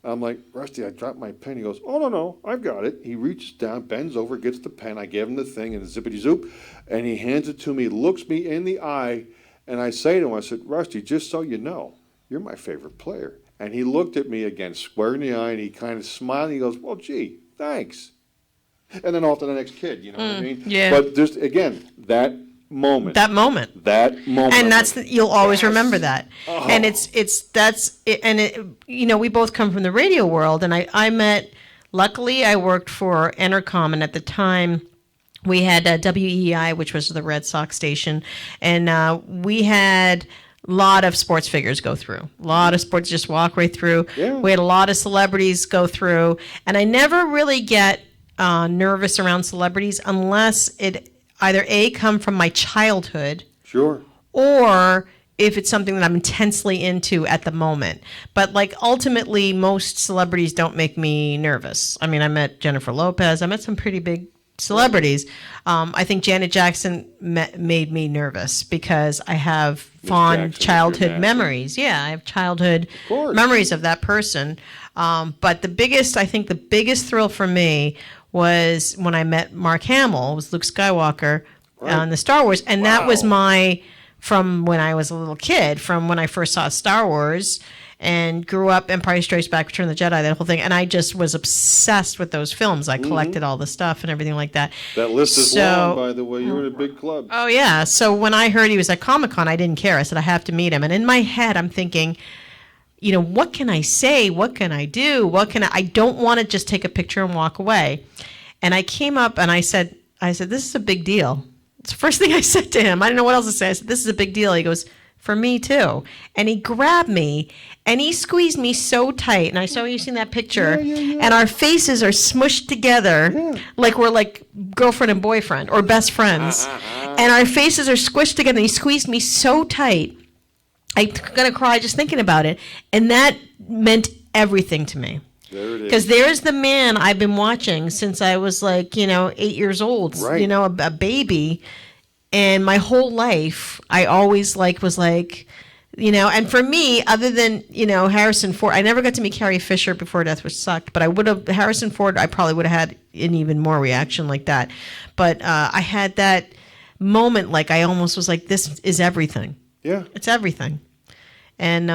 I'm like, "Rusty, I dropped my pen." He goes, "Oh, no, I've got it." He reaches down, bends over, gets the pen. I give him the thing and zippity zoop, and he hands it to me, looks me in the eye, and I say to him, I said, "Rusty, just so you know, you're my favorite player." And he looked at me again, square in the eye, and he kind of smiled. And he goes, "Well, gee, thanks." And then off to the next kid, you know what I mean? Yeah. But just, again, that moment. That moment. That moment. And you'll always remember that. Oh. And we both come from the radio world, and I met, luckily I worked for Entercom, and at the time we had WEI, which was the Red Sox station, and we had a lot of sports figures go through. A lot of sports just walk right through. Yeah. We had a lot of celebrities go through, and I never really get nervous around celebrities unless it either come from my childhood, Sure. or if it's something that I'm intensely into at the moment. But like ultimately, most celebrities don't make me nervous. I mean, I met Jennifer Lopez. I met some pretty big celebrities. I think Janet Jackson made me nervous because I have fond childhood memories. Yeah, I have childhood memories of that person. But the biggest thrill for me was when I met Mark Hamill. It was Luke Skywalker on the Star Wars, and that was from when I was a little kid, from when I first saw Star Wars and grew up, Empire Strikes Back, Return of the Jedi, that whole thing. And I just was obsessed with those films. I collected all the stuff and everything like that. That list is long, by the way. You're in a big club. Oh, yeah. So when I heard he was at Comic-Con, I didn't care. I said, I have to meet him. And in my head, I'm thinking, what can I say? What can I do? I don't want to just take a picture and walk away. And I came up and I said, this is a big deal. It's the first thing I said to him. I didn't know what else to say. I said, this is a big deal. He goes, for me too. And he grabbed me and he squeezed me so tight. And I saw you seen that picture. And our faces are smushed together like we're like girlfriend and boyfriend or best friends. And our faces are squished together. And he squeezed me so tight. I'm going to cry just thinking about it. And that meant everything to me. There it is. Because there's the man I've been watching since I was 8 years old, right. A baby. And my whole life, I always and for me, other than, Harrison Ford, I never got to meet Carrie Fisher before death, which sucked, but Harrison Ford, I probably would have had an even more reaction like that. But I had that moment, I almost was like, this is everything. Yeah. It's everything. And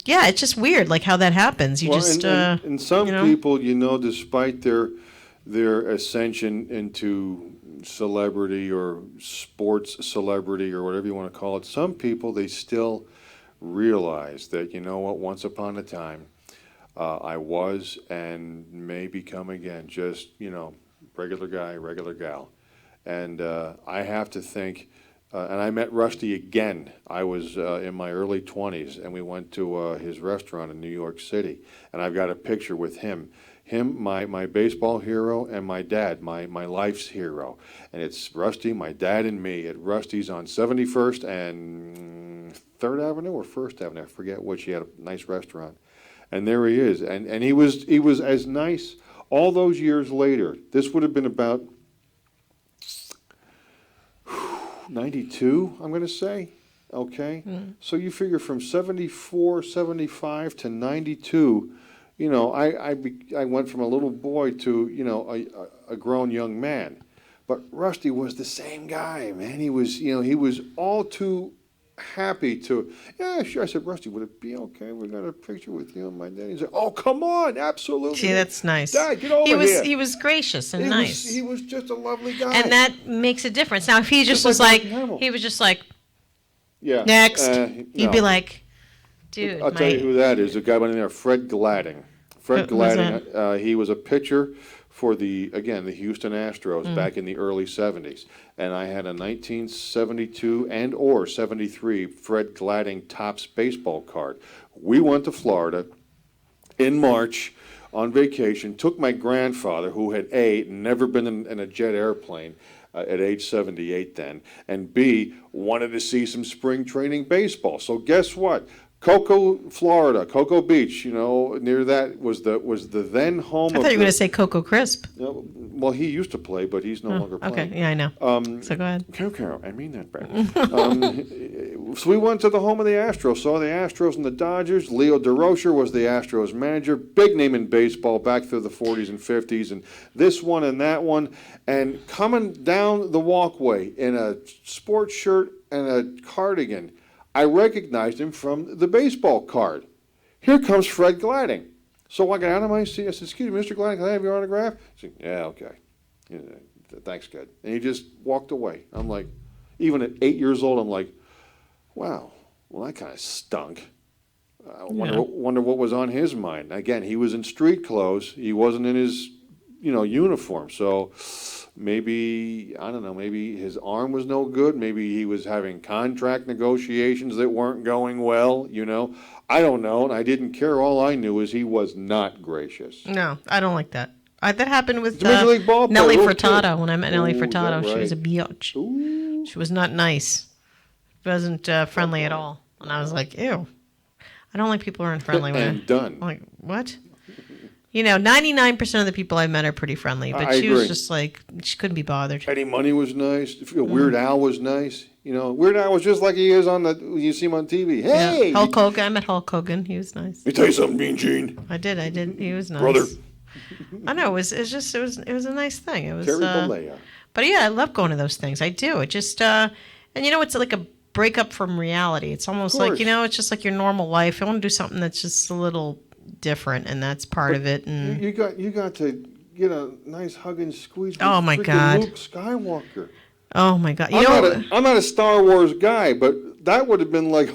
it's just weird, how that happens. You and some people, despite their ascension into celebrity or sports celebrity or whatever you want to call it, some people, they still realize that, once upon a time, I was and may become again just, regular guy, regular gal. And I have to think. And I met Rusty again. I was in my early 20s, and we went to his restaurant in New York City. And I've got a picture with him. My baseball hero, and my dad, my life's hero. And it's Rusty, my dad, and me at Rusty's on 71st and 3rd Avenue or 1st Avenue. I forget which. He had a nice restaurant. And there he is. And he was as nice all those years later. This would have been about 92, I'm going to say, okay? So you figure from 74, 75 to 92, I went from a little boy to, a grown young man. But Rusty was the same guy, man. He was all too happy to, yeah, sure. I said, Rusty, would it be okay? We got a picture with you and my dad. He said, oh, come on, absolutely. See, that's nice. Dad, get over here. He was gracious and nice. He was just a lovely guy. And that makes a difference. Now, if he just was yeah, next, he'd be like, dude. I'll tell you who that is. A guy by the name of Fred Gladding. Fred Gladding, he was a pitcher for the Houston Astros back in the early 70s. And I had a 1972 and or 73 Fred Gladding Topps baseball card. We went to Florida in March on vacation, took my grandfather, who had never been in a jet airplane at age 78 then, and B, wanted to see some spring training baseball. So guess what? Florida, Cocoa Beach, near that was the then home. I thought you were going to say Cocoa Crisp. Well, he used to play, but he's no longer playing. Okay, yeah, I know. So go ahead. Cocoa, I mean that better. So we went to the home of the Astros, saw the Astros and the Dodgers. Leo DeRocher was the Astros manager, big name in baseball back through the 40s and 50s, and this one and that one. And coming down the walkway in a sports shirt and a cardigan, I recognized him from the baseball card. Here comes Fred Gladding. So I got out of my seat. I said, excuse me, Mr. Gladding, can I have your autograph? He said, yeah, okay. Thanks, good. And he just walked away. I'm like, even at 8 years old, I'm like, wow, well, that kind of stunk. I wonder what was on his mind. Again, he was in street clothes. He wasn't in his, uniform. So maybe, I don't know, maybe his arm was no good. Maybe he was having contract negotiations that weren't going well, I don't know, and I didn't care. All I knew is he was not gracious. No, I don't like that. That happened with Major League Ball player, Nelly little Furtado. kid. When I met Nelly Ooh, Furtado, is that she was a right? biatch. Ooh. She was not nice. She wasn't friendly at all. And I was like, ew. I don't like people who aren't friendly with And done. I'm like, what? 99% of the people I met are pretty friendly, but I she was agree. just like, she couldn't be bothered. Eddie Money was nice. Weird Al was nice. Weird Al was just like he is you see him on TV. Hey! Yeah. Hulk Hogan. I met Hulk Hogan. He was nice. Let me tell you something, Mean Gene. I did. He was nice. Brother. I know. It was a nice thing. It was. Terry Bollea. But yeah, I love going to those things. I do. It just, and it's like a breakup from reality. It's almost like, it's just like your normal life. I want to do something that's just a little different, and that's part of it. And You got to get a nice hug and squeeze with Oh, my freaking God. Luke Skywalker. oh my God, I'm not a Star Wars guy, but that would have been like,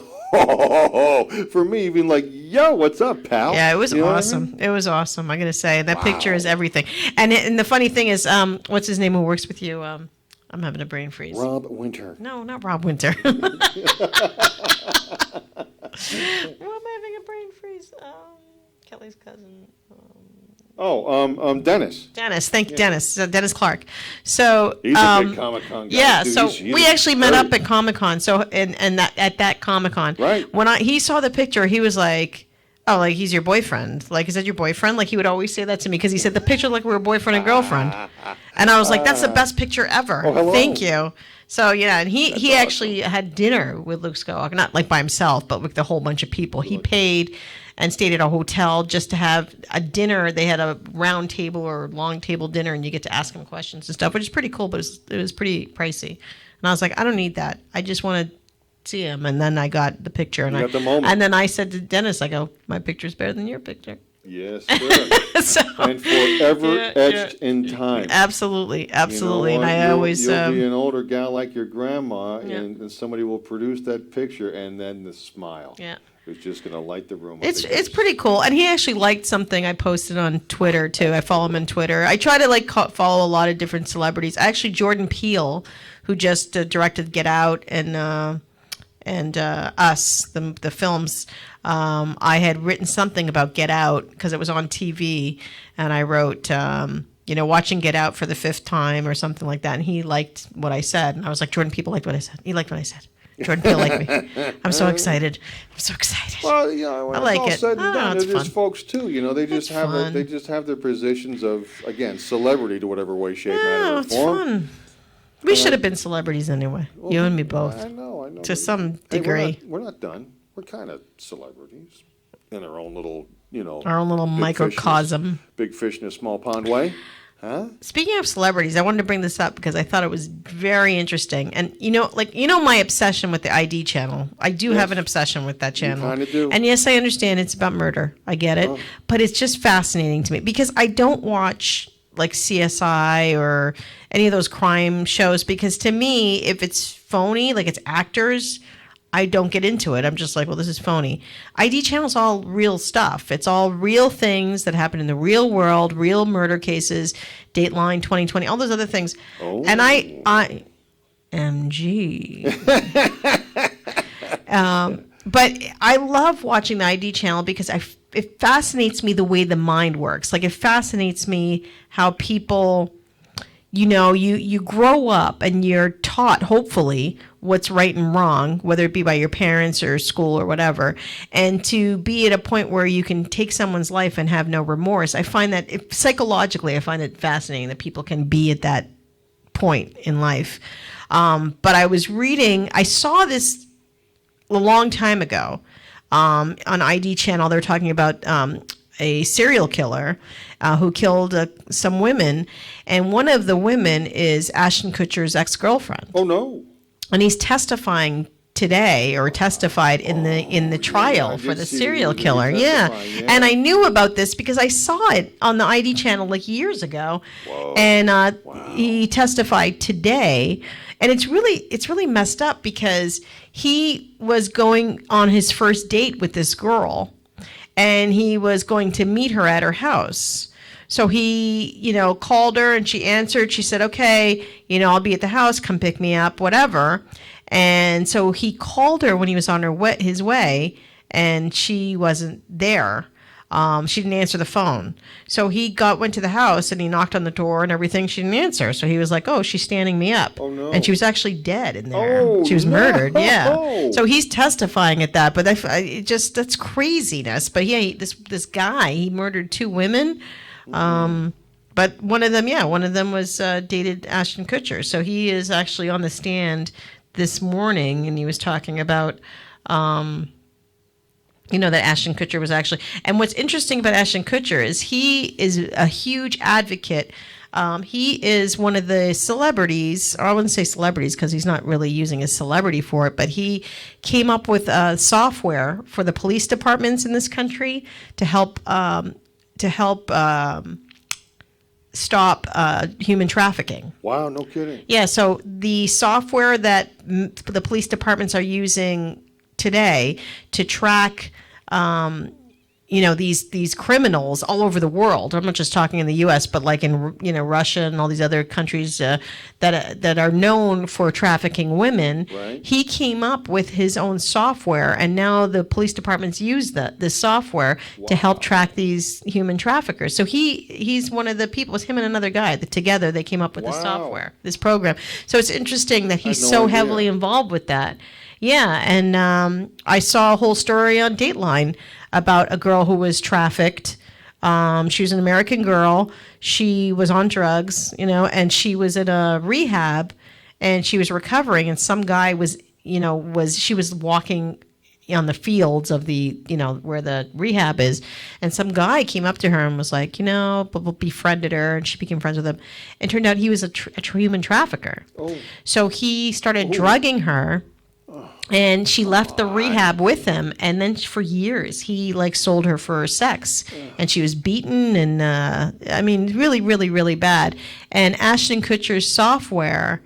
for me, being like, yo, what's up, pal? Yeah, it was You know what I awesome. mean? It was awesome. I got to say that picture is everything. And the funny thing is, what's his name who works with you? I'm having a brain freeze. Rob Winter. No, not Rob Winter. Why am I having a brain freeze? Kelly's cousin. Dennis. Dennis, thank you, Dennis. Dennis Clark. So He's a big Comic-Con guy. Yeah, Dude, so he's we actually met great. up at Comic-Con. So and that at that Comic-Con. Right. When he saw the picture, he was like, "Oh, like he's your boyfriend? Like, is that your boyfriend?" Like he would always say that to me because he said the picture like we were boyfriend and girlfriend. And I was like, "That's the best picture ever. Oh, hello. Thank you." So and he actually had dinner with Luke Skywalker, not like by himself, but with a whole bunch of people. He paid and stayed at a hotel just to have a dinner. They had a round table or long table dinner, and you get to ask him questions and stuff, which is pretty cool, but it was pretty pricey. And I was like, I don't need that. I just want to see him. And then I got the picture, and You got the moment. and then I said to Dennis, I go, my picture's better than your picture. Yes, sir. So, And forever Yeah, etched in time. Absolutely. You know And I what? always You'll be an older gal like your grandma, Yeah. and somebody will produce that picture, and then the smile. Yeah. It's just going to light the room. up It's again. pretty cool, and he actually liked something I posted on Twitter too. I follow him on Twitter. I try to follow a lot of different celebrities. Actually, Jordan Peele, who just directed Get Out and Us, the films. I had written something about Get Out because it was on TV, and I wrote, watching Get Out for the 5th time or something like that, and he liked what I said, and I was like, Jordan Peele liked what I said. He liked what I said. Jordan Peele liked me. I'm so excited. Well, when I it's like all it. said and Oh, done, it's there's fun. folks too. They just It's have fun. they just have their positions of, again, celebrity to whatever way, shape, manner, Oh, or it's form. fun. We should have been celebrities anyway. You and me both. I know. To some Hey, degree. we're not done. We're kind of celebrities in our own little, Our own little microcosm. Big fish in a small pond way. Huh? Speaking of celebrities, I wanted to bring this up because I thought it was very interesting. And my obsession with the ID channel. I do have an obsession with that channel. kinda do. And yes, I understand it's about murder. I get it. But it's just fascinating to me because I don't watch like CSI or any of those crime shows because to me, if it's phony, like it's actors, I don't get into it. I'm just like, well, this is phony. ID channel's all real stuff. It's all real things that happen in the real world, real murder cases, Dateline 2020, all those other things. Oh. And I MG. But I love watching the ID channel because it fascinates me the way the mind works. Like it fascinates me how people, you grow up and you're taught, hopefully, what's right and wrong, whether it be by your parents or school or whatever. And to be at a point where you can take someone's life and have no remorse, I find that psychologically, I find it fascinating that people can be at that point in life. But I saw this a long time ago on ID channel. They're talking about a serial killer who killed some women, and one of the women is Ashton Kutcher's ex-girlfriend. Oh, no. And he's testifying today or testified in the trial I for did the see serial the killer. Yeah. testify, yeah. And I knew about this because I saw it on the ID channel like years ago. Whoa. And he testified today. And it's really messed up because he was going on his first date with this girl, and he was going to meet her at her house. So he, called her and she answered. She said, okay, I'll be at the house. Come pick me up, whatever. And so he called her when he was on his way, and she wasn't there. She didn't answer the phone. So he went to the house and he knocked on the door and everything. She didn't answer. So he was like, oh, she's standing me up. Oh, no. And she was actually dead in there. Oh, she was murdered. Yeah. no. So he's testifying at that. But that's craziness. But yeah, this guy, he murdered 2 women. But one of them was dated Ashton Kutcher. So he is actually on the stand this morning, and he was talking about, that Ashton Kutcher was actually. And what's interesting about Ashton Kutcher is he is a huge advocate. He is one of the celebrities, or I wouldn't say celebrities because he's not really using his celebrity for it, but he came up with software for the police departments in this country to help stop human trafficking. Wow, no kidding. Yeah, so the software that the police departments are using today to track, these criminals all over the world. I'm not just talking in the U.S., but like in Russia and all these other countries that are known for trafficking women. Right. He came up with his own software, and now the police departments use this software to help track these human traffickers. So he's one of the people. It was him and another guy that together they came up with this software, this program. So it's interesting that he's so heavily involved with that. Yeah, and I saw a whole story on Dateline about a girl who was trafficked. She was an American girl. She was on drugs, and she was in a rehab, and she was recovering. And some guy she was walking on the fields of the, where the rehab is, and some guy came up to her and was like, befriended her, and she became friends with him. And turned out he was a human trafficker. Oh. So he started drugging her. And she left the rehab with him, and then for years he sold her for sex, and she was beaten, and really, really, really bad. And Ashton Kutcher's software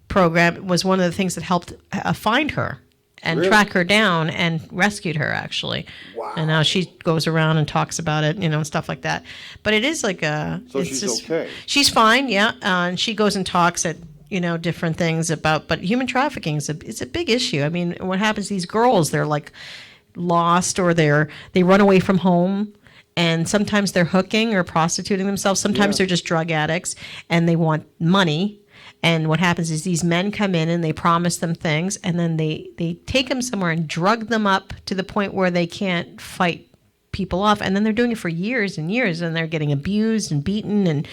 program was one of the things that helped find her and track her down and rescued her, actually. Wow. And now she goes around and talks about it, and stuff like that. But it is like a. So she's okay. She's fine, yeah, and she goes and talks at. Different things but human trafficking is a big issue. I mean, what happens to these girls? They're lost, or they run away from home, and sometimes they're hooking or prostituting themselves. Sometimes they're just drug addicts and they want money. And what happens is these men come in and they promise them things, and then they take them somewhere and drug them up to the point where they can't fight people off, and then they're doing it for years and years, and they're getting abused and beaten, and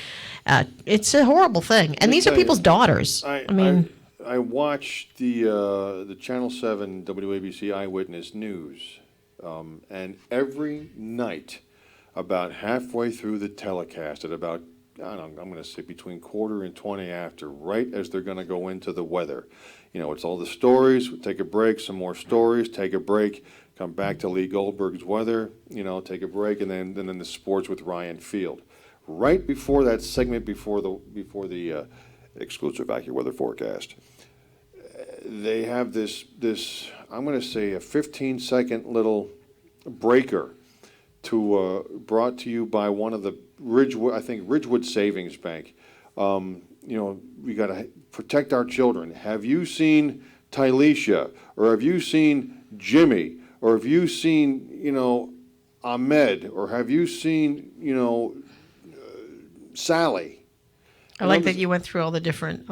it's a horrible thing. And these are people's daughters. I watched the Channel 7 WABC Eyewitness News, and every night, about halfway through the telecast, at about I'm going to say between 1:15 and 20 after, right as they're going to go into the weather. It's all the stories. We take a break, some more stories. Take a break. Come back to Lee Goldberg's weather, take a break, and then the sports with Ryan Field. Right before that segment, before the exclusive AccuWeather forecast, they have this I'm going to say a 15-second little breaker brought to you by one of the Ridgewood Savings Bank. We got to protect our children. Have you seen Tyleisha, or have you seen Jimmy? Or have you seen, Ahmed? Or have you seen, Sally? I like that you went through all the different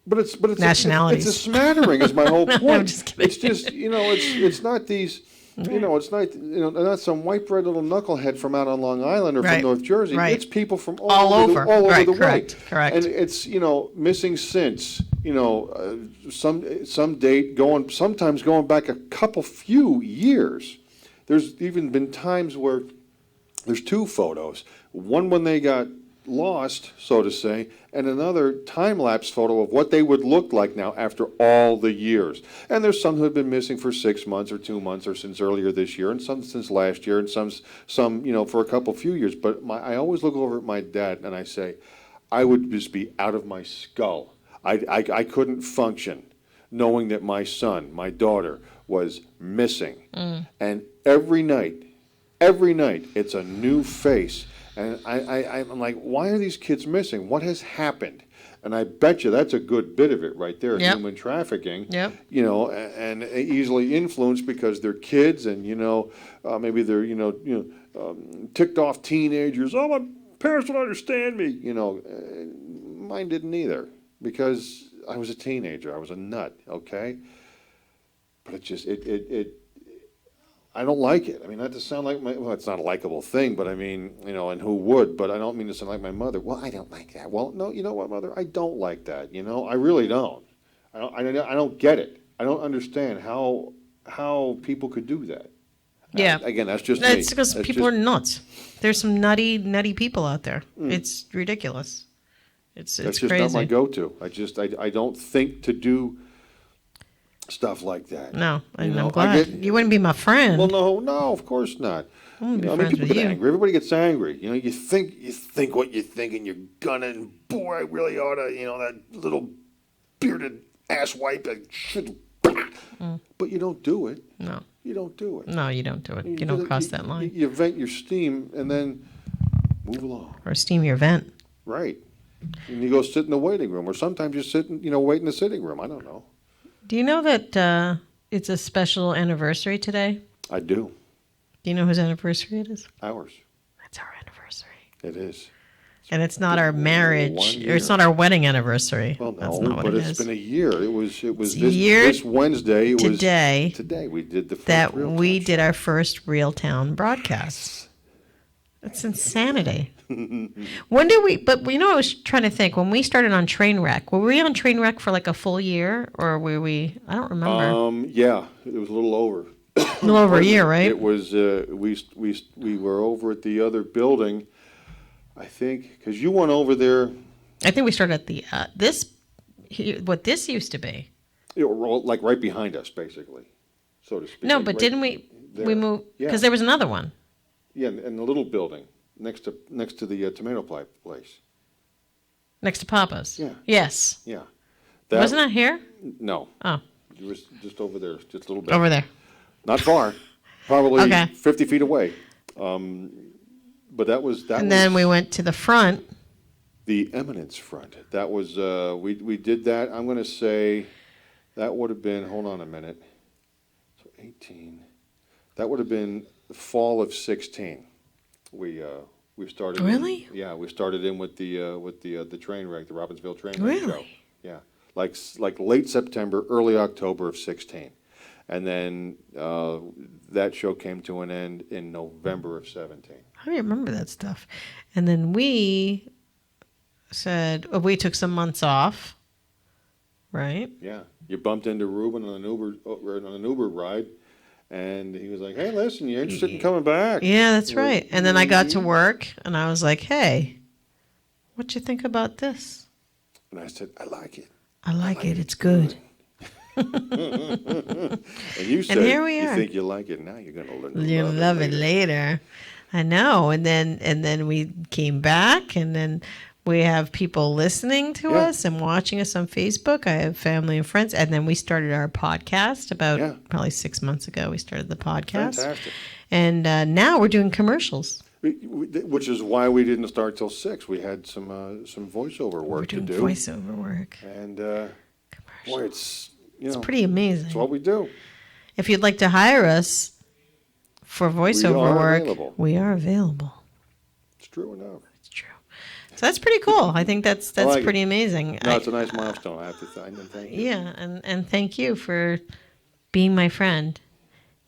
but it's nationalities. It's a smattering, is my whole point. I'm just kidding. It's just, it's not these, it's not some white bread little knucklehead from out on Long Island or from North Jersey. Right. It's people from all over the way. Correct. And it's, missing since, some date sometimes going back a few years. There's even been times where there's 2 photos. One when they got lost, so to say, and another time-lapse photo of what they would look like now after all the years. And there's some who have been missing for 6 months or 2 months or since earlier this year, and some since last year, and some for a few years. But I always look over at my dad and I say, I would just be out of my skull. I couldn't function knowing that my son, my daughter, was missing. And every night, it's a new face. And I'm like, why are these kids missing? What has happened? And I bet you that's a good bit of it right there, human trafficking. Yep. And easily influenced because they're kids, and maybe they're ticked off teenagers. Oh, my parents don't understand me. Mine didn't either, because I was a teenager. I was a nut. Okay. But I don't like it. I mean, not to sound like it's not a likable thing, but I mean, and who would? But I don't mean to sound like my mother. Well, I don't like that. Well, no, you know what, Mother? I don't like that. I really don't. I don't get it. I don't understand how people could do that. Yeah. Again, that's just That's me. because people are nuts. There's some nutty people out there. It's ridiculous. It's That's crazy. just not my go-to. I don't think to do stuff like that. No, I'm glad. You wouldn't be my friend. Well, no, of course not. I wouldn't be friends people with get you. angry. Everybody gets angry. You think what you think, and you're gonna. And boy, I really ought to. That little bearded asswipe. I should. But you don't do it. No. You don't do it. No, you don't do it. You don't cross that line. You vent your steam and then move along. Or steam your vent. Right. And you go sit in the waiting room, or sometimes you sit and wait in the sitting room. I don't know. Do you know that it's a special anniversary today? I do. Do you know whose anniversary it is? Ours. It's our anniversary. It is. And it's not our marriage, 1 year. or it's not our wedding anniversary. Well, That's no, not what but it it's is. been a year. It was year this Wednesday. today Today we did the first that Real we Talk did our first REALTOWN broadcast. That's insanity. When did we? But I was trying to think. When we started on Trainwreck, were we on Trainwreck for like a full year, or were we? I don't remember. Yeah, it was a little over. A little over a year, right? It was. We were over at the other building, I think, because you went over there. I think we started at the what this used to be. Like right behind us, basically, so to speak. No, Like but right didn't we? there. We moved because Yeah. there was another one. Yeah, in the little building next to the tomato place. Next to Papa's. Yeah. Yes. Yeah. Wasn't that here? No. Oh, It was just over there, just a little bit. over there. Not far, probably Okay. 50 feet away. But that was And then we went to the front. the Eminence front. That was we did that. I'm going to say that would have been. Hold on a minute. So 18. That would have been the fall of 16. We started. Really? We started in with the train wreck, the Robbinsville train wreck Really? show. Yeah, like late September, early October of 16. And then that show came to an end in November of 17. I remember that stuff. And then we said we took some months off, right? Yeah, you bumped into Ruben on an Uber ride, and he was like, "Hey, listen, you interested in coming back?" Yeah, that's right. And then I got to work, and I was like, "Hey, what you think about this?" And I said, "I like it." I like it. It's good. And you said, here we "You are. think you like it? Now you're going to learn to You'll love it later. I know. And then we came back, and then we have people listening to Yeah. us and watching us on Facebook. I have family and friends. And then we started our podcast about probably 6 months ago. We started the podcast. Fantastic. And now we're doing commercials. Which is why we didn't start till 6. We had some voiceover We're work to doing do. voiceover work. And boy, it's Pretty amazing. it's what we do. If you'd like to hire us for voiceover work, available. we are available. It's true enough. It's true. So that's pretty cool. I think that's like it. pretty amazing. No, it's a nice milestone. I have to thank you. Yeah, and thank you for being my friend.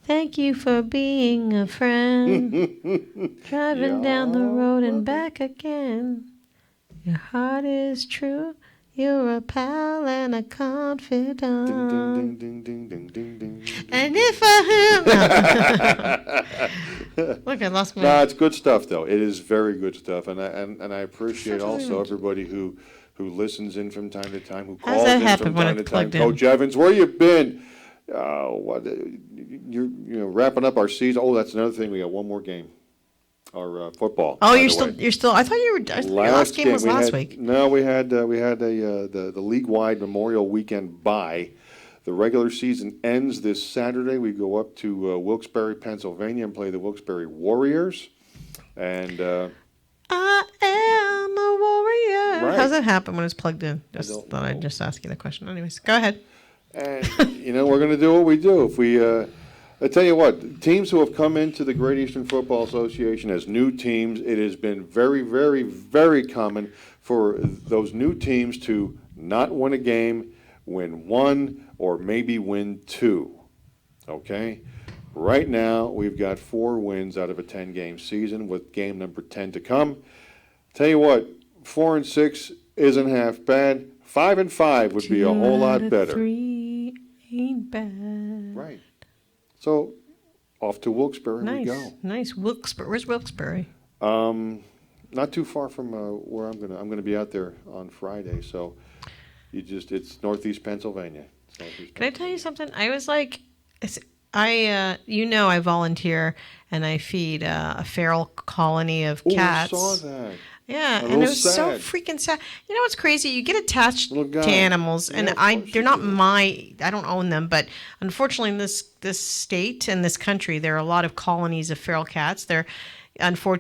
Thank you for being a friend. Driving down the road and back again. Your heart is true. You're a pal and a confidant. Ding, ding, ding, ding, ding, ding, ding. And if I am... Look, I lost my... No, it's good stuff, though. It is very good stuff, and I appreciate Such a also weird- everybody who listens in from time to time, who How does calls that in happen from when time to it's time. plugged in? Coach Evans, where you been? What you're wrapping up our season? Oh, that's another thing. We got one more game. Our football. Oh, by you're the still. way. I thought your last game was last week. No, we had the league-wide Memorial Weekend bye. The regular season ends this Saturday. We go up to Wilkes-Barre, Pennsylvania, and play the Wilkes-Barre Warriors. And I am a warrior. Right. How's that happen when it's plugged in? Just don't thought know. I'd just ask you the question. Anyways, go ahead. And we're going to do what we do. If we, I tell you what, teams who have come into the Great Eastern Football Association as new teams, it has been very, very, very common for those new teams to not win a game, win one, or maybe win two. Okay? Right now, we've got 4 wins out of a 10-game season, with game number 10 to come. Tell you what, 4-6 isn't half bad. 5-5 would be a whole lot better. 3 ain't bad. Right. So, off to Wilkes-Barre we go. Nice. Wilkes-Barre. Where's Wilkes-Barre? Not too far from where I'm gonna be out there on Friday. So, it's northeast Pennsylvania. Can I tell you something? I was like, I volunteer and I feed a feral colony of cats. I saw that. Yeah, A and little it was so sad. freaking sad. You know what's crazy? You get attached Little guy. to animals, and Yeah, of course they're you not do. I don't own them, but unfortunately in this state and this country, there are a lot of colonies of feral cats.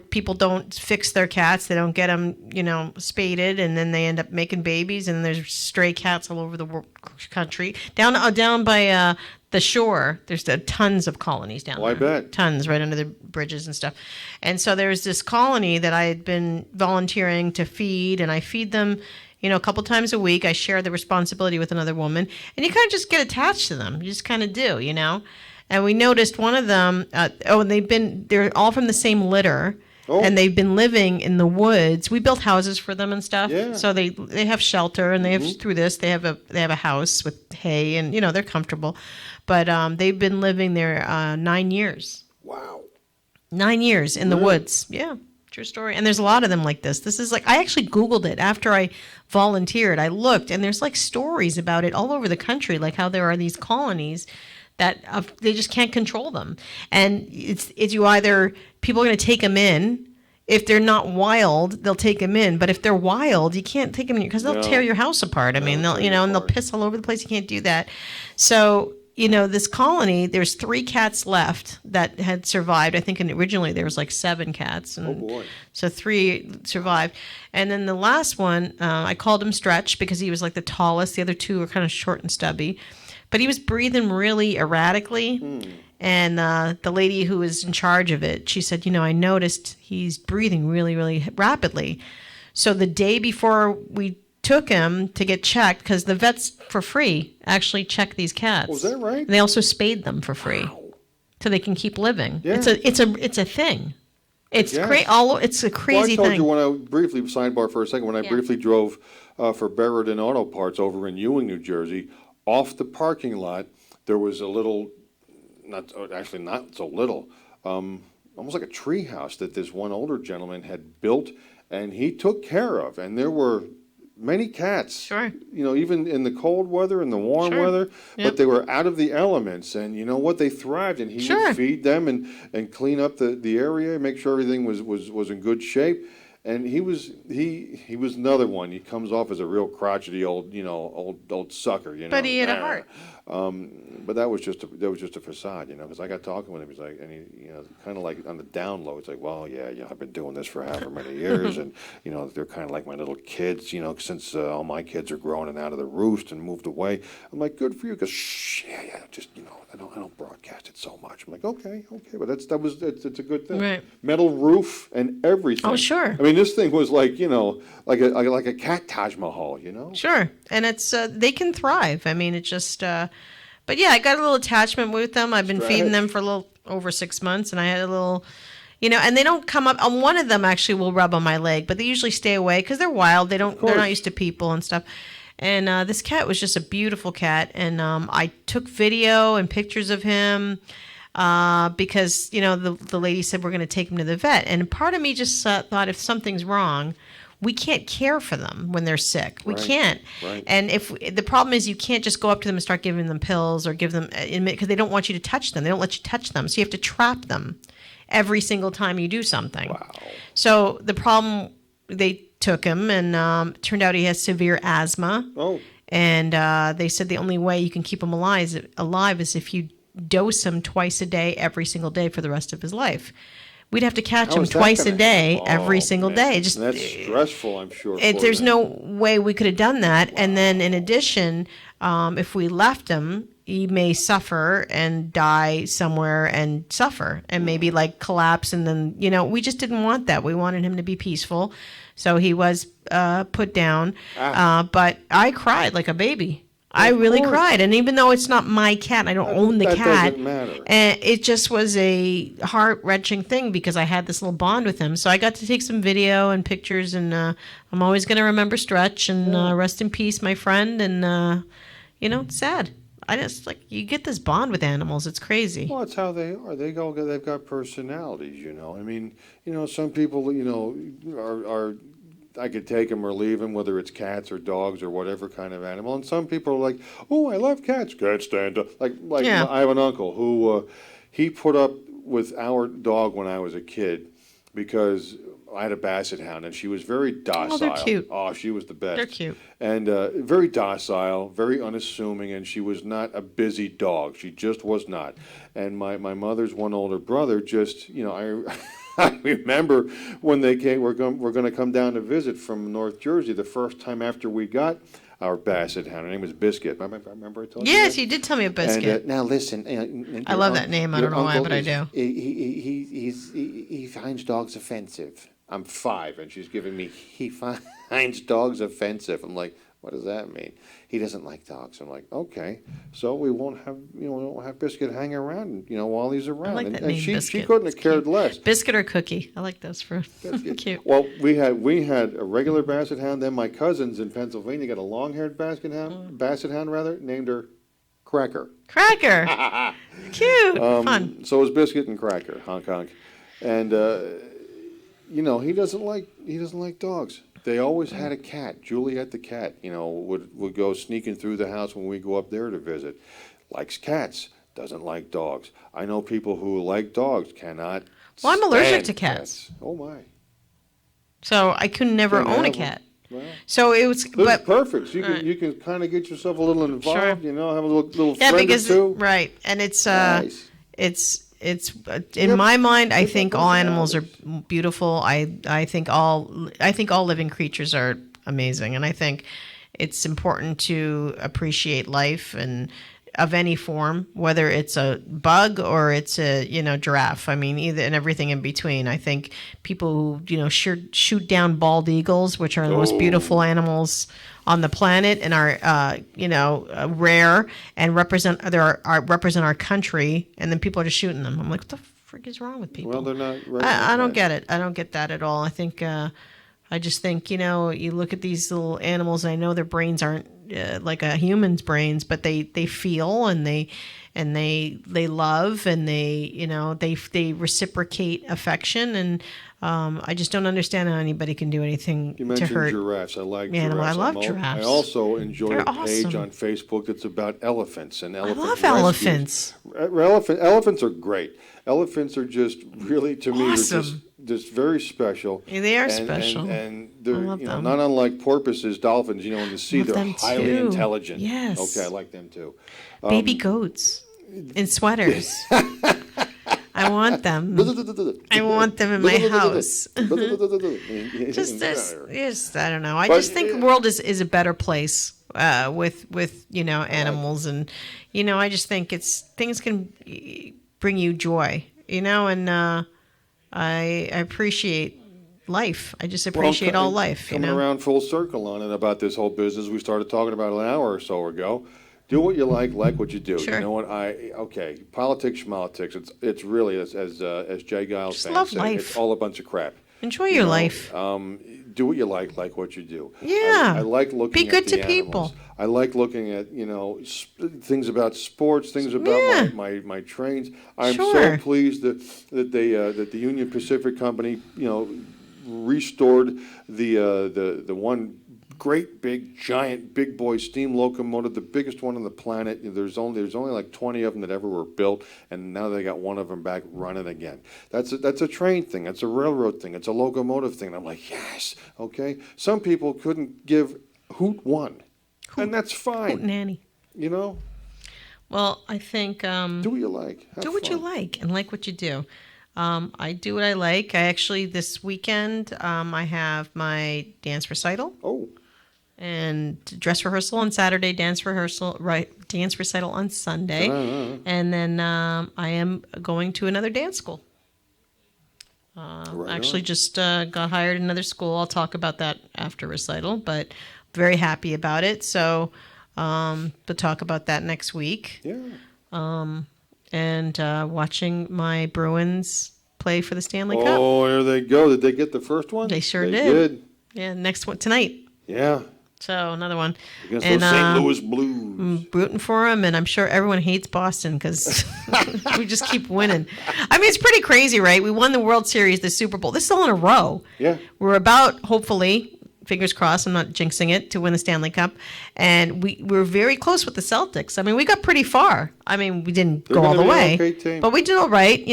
People don't fix their cats. They don't get them, spaded, and then they end up making babies, and there's stray cats all over the country. Down by the shore, there's tons of colonies down I there. bet. Tons right under the bridges and stuff. And so there's this colony that I had been volunteering to feed, and I feed them, a couple times a week. I share the responsibility with another woman, and you kind of just get attached to them. You just kind of do, And we noticed one of them, they're all from the same litter. Oh. And they've been living in the woods. We built houses for them and stuff. Yeah. So they have shelter, and they have through this they have a house with hay, and they're comfortable. But they've been living there 9 years. Wow. 9 years in the Really? woods. Yeah, true story. And there's a lot of them like this. This is I actually Googled it after I volunteered. I looked, and there's stories about it all over the country, like how there are these colonies that they just can't control them. And it's you either people are going to take them in. If they're not wild, they'll take them in. But if they're wild, you can't take them in because they'll No. tear your house apart. I mean, they'll tear you and they'll apart. piss all over the place. You can't do that. So this colony, there's 3 cats left that had survived. I think originally there was 7 cats. And Oh, boy. So 3 survived. And then the last one, I called him Stretch because he was the tallest. The other 2 were kind of short and stubby. But he was breathing really erratically. And the lady who was in charge of it, she said, I noticed he's breathing really, really rapidly. So the day before we took him to get checked, because the vets for free actually check these cats. Was that right? And they also spayed them for free, so they can keep living. Yeah. It's a thing. It's Yes. It's a crazy Well, I told thing. you when I briefly, sidebar for a second, when I briefly drove for Barrett Auto Parts over in Ewing, New Jersey, off the parking lot, there was a little, not so little, almost like a tree house that this one older gentleman had built, and he took care of. And there were many cats, Sure. even in the cold weather and the warm Sure. weather, Yep. but they were out of the elements, and you know what, they thrived, and he Sure. would feed them and clean up the area, make sure everything was in good shape. And he was another one. He comes off as a real crotchety old sucker, But he had a heart. But that was just a facade, because I got talking with him. He's like, and he, kind of like on the down low. It's like, well, yeah, I've been doing this for however many years, and they're kind of like my little kids, since all my kids are grown and out of the roost and moved away. I'm like, good for you, because yeah, just I don't broadcast it so much. I'm like, okay, but it's a good thing. Right. Metal roof and everything. Oh, sure. I mean, this thing was like like a cat Taj Mahal, Sure, and it's they can thrive. I mean, it just. But yeah, I got a little attachment with them. I've been feeding them for a little over 6 months, and I had a little, and they don't come up. One of them actually will rub on my leg, but they usually stay away because they're wild. They're not used to people and stuff. And this cat was just a beautiful cat. And I took video and pictures of him because, the lady said we're going to take him to the vet. And part of me just thought if something's wrong, we can't care for them when they're sick. We can't. Right. And if the problem is you can't just go up to them and start giving them pills or give them, because they don't want you to touch them. They don't let you touch them. So you have to trap them every single time you do something. Wow. So the problem, they took him and turned out he has severe asthma. Oh. And they said the only way you can keep him alive is if you dose him twice a day, every single day for the rest of his life. We'd have to catch him twice a day, every single day. Just that's stressful, I'm sure. There's no way we could have done that. Wow. And then in addition, if we left him, he may suffer and die somewhere and suffer and maybe like collapse. And then, we just didn't want that. We wanted him to be peaceful. So he was put down. But I cried like a baby. I really cried. And even though it's not my cat, I don't own the cat. That doesn't matter. And it just was a heart-wrenching thing because I had this little bond with him. So I got to take some video and pictures, and I'm always going to remember Stretch, and rest in peace, my friend. And, it's sad. I just, you get this bond with animals. It's crazy. Well, it's how they are. They've got personalities, I mean, some people, are I could take them or leave them, whether it's cats or dogs or whatever kind of animal. And some people are like, "Oh, I love cats." Can't stand up. Like I have an uncle who he put up with our dog when I was a kid because I had a basset hound and she was very docile. Oh, they're cute. Oh, she was the best. They're cute. And very docile, very unassuming, and she was not a busy dog. She just was not. And my mother's one older brother just, I remember when they came, we're going to come down to visit from North Jersey the first time after we got our basset hound. Her name was Biscuit. Remember I told you Yes, that? you did tell me a Biscuit. And, now listen. I love that name. I don't know why, but I do. He finds dogs offensive. I'm 5, and she's giving me, he finds dogs offensive. I'm like, what does that mean? He doesn't like dogs. I'm like, okay, so we won't have Biscuit hang around, while he's around. I like that and name, she Biscuit. couldn't It's have cared cute. less. Biscuit or Cookie? I like those for cute. Well, we had a regular basset hound. Then my cousins in Pennsylvania got a long-haired basset hound, named her Cracker. Cracker, cute, fun. So was Biscuit and Cracker, honk honk, and he doesn't like dogs. They always had a cat. Juliet the cat, would go sneaking through the house when we go up there to visit. Likes cats, doesn't like dogs. I know people who like dogs, cannot. Well, I'm allergic stand to cats. Oh my! So I could never Can't own a have cat. Well, So it was, this but is perfect. So you can kind of get yourself a little involved. Have a little friend or two. right, and it's Nice. it's in my mind. I think all animals are beautiful. I think all living creatures are amazing, and I think it's important to appreciate life and of any form, whether it's a bug or it's a giraffe. I mean, either and everything in between. I think people who shoot down bald eagles, which are the most beautiful animals on the planet and are rare and represent our country, and then people are just shooting them. I'm like, what the frick is wrong with people? Well, they're not. I don't get it. I don't get that at all. I think I just think you look at these little animals. And I know their brains aren't like a human's brains, but they feel and they love and they reciprocate affection, and I just don't understand how anybody can do anything You to mentioned hurt. giraffes. I like Yeah, giraffes. I love giraffes. I also enjoy They're a page awesome. on Facebook that's about elephants and I elephant love rescues. elephants. Elephants are great. Elephants are just really, to me, Awesome. they're just very special. Yeah, they are And- special. And they're love them. not unlike porpoises, dolphins. In the sea, Love they're them highly too. intelligent. Yes. Okay, I like them too. Baby goats in sweaters. I want them. I want them in my house. Just I don't know. I But, just think the world is a better place with animals, and I just think things can bring you joy, and I appreciate life. I just appreciate all life, Coming around full circle on it about this whole business we started talking about an hour or so ago. Do what you like what you do. Sure. You know what? Politics, schmolitics. It's really as Jay Giles Just fans love say, life. it's all a bunch of crap. Enjoy your life. Do what you like what you do. Yeah. I like looking Be good at the to people. animals. I like looking at, things about sports, things about Yeah. my trains. I'm Sure. so pleased that the Union Pacific Company, restored the one great big giant big boy steam locomotive, the biggest one on the planet. There's only like 20 of them that ever were built, and now they got one of them back running again. That's a train thing. That's a railroad thing. It's a locomotive thing. And I'm like, yes, okay. Some people couldn't give hoot one, and that's fine. Hoot nanny. Well, I think Do what you like. Have do what you fun. like and like what you do. I do what I like. I actually this weekend I have my dance recital. Oh. And dress rehearsal on Saturday, dance recital on Sunday, and then I am going to another dance school. Right Actually, on. just got hired at another school. I'll talk about that after recital, but very happy about it. So, we'll talk about that next week. Yeah. And watching my Bruins play for the Stanley Cup. Oh, there they go. Did they get the first one? They sure They did. Yeah, next one tonight. Yeah. So another one. Against And, those St. Louis Blues. I'm rooting for them, and I'm sure everyone hates Boston because we just keep winning. I mean, it's pretty crazy, right? We won the World Series, the Super Bowl. This is all in a row. Yeah. We're about, hopefully, fingers crossed, I'm not jinxing it, to win the Stanley Cup. And we were very close with the Celtics. I mean, we got pretty far. I mean, we didn't They're go all gonna the be an way. okay team. But we did all right,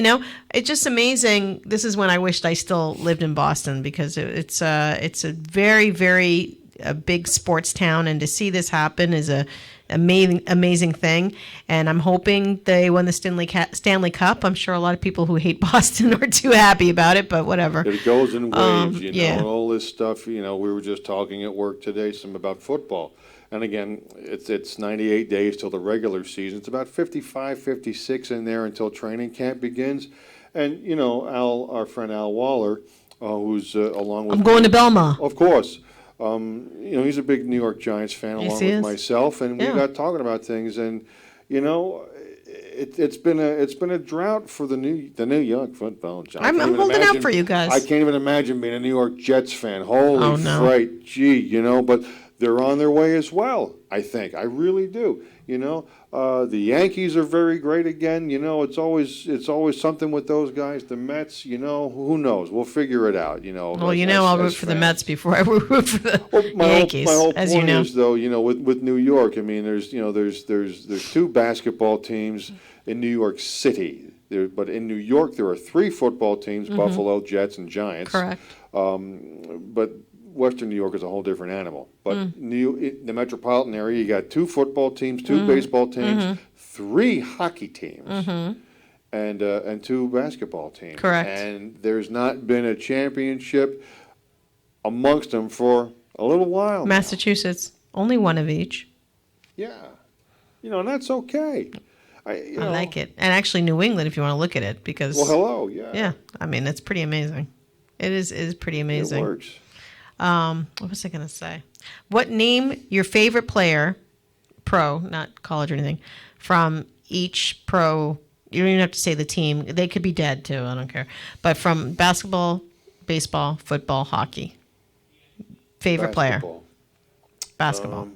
It's just amazing. This is when I wished I still lived in Boston because it's a very, very a big sports town, and to see this happen is a amazing thing. And I'm hoping they won the Stanley Cup. I'm sure a lot of people who hate Boston are too happy about it, but whatever. It goes in waves, yeah. and all this stuff. We were just talking at work today some about football. And again, it's 98 days till the regular season. It's about 55, 56 in there until training camp begins. And, our friend Al Waller, who's along with I'm going to Belmont. Of course. He's a big New York Giants fan Yes, along he with is. myself, and Yeah. we got talking about things. And it's been a drought for the New York football Giants. I'm holding out for you guys. I can't even imagine being a New York Jets fan. Holy Oh, no. fright, gee, but they're on their way as well. I think I really do. The Yankees are very great again. It's always something with those guys. The Mets, who knows? We'll figure it out. Well, as- I'll as root for the fans. Mets before I root for the My Yankees, whole as point you know. is, though, with New York, I mean, there's two basketball teams in New York City. But in New York, there are three football teams: Buffalo, Jets, and Giants. Correct. But Western New York is a whole different animal. But the metropolitan area, you got two football teams, two baseball teams, three hockey teams, and two basketball teams. Correct. And there's not been a championship amongst them for a little while. now. Massachusetts, only one of each. Yeah. And that's okay. I like it. And actually New England, if you want to look at it, because Well, hello, yeah. yeah, I mean, it's pretty amazing. It is pretty It amazing. works. What was I going to say? Name your favorite player, pro, not college or anything, from each pro. You don't even have to say the team. They could be dead too. I don't care. But from basketball, baseball, football, hockey. Favorite player, basketball.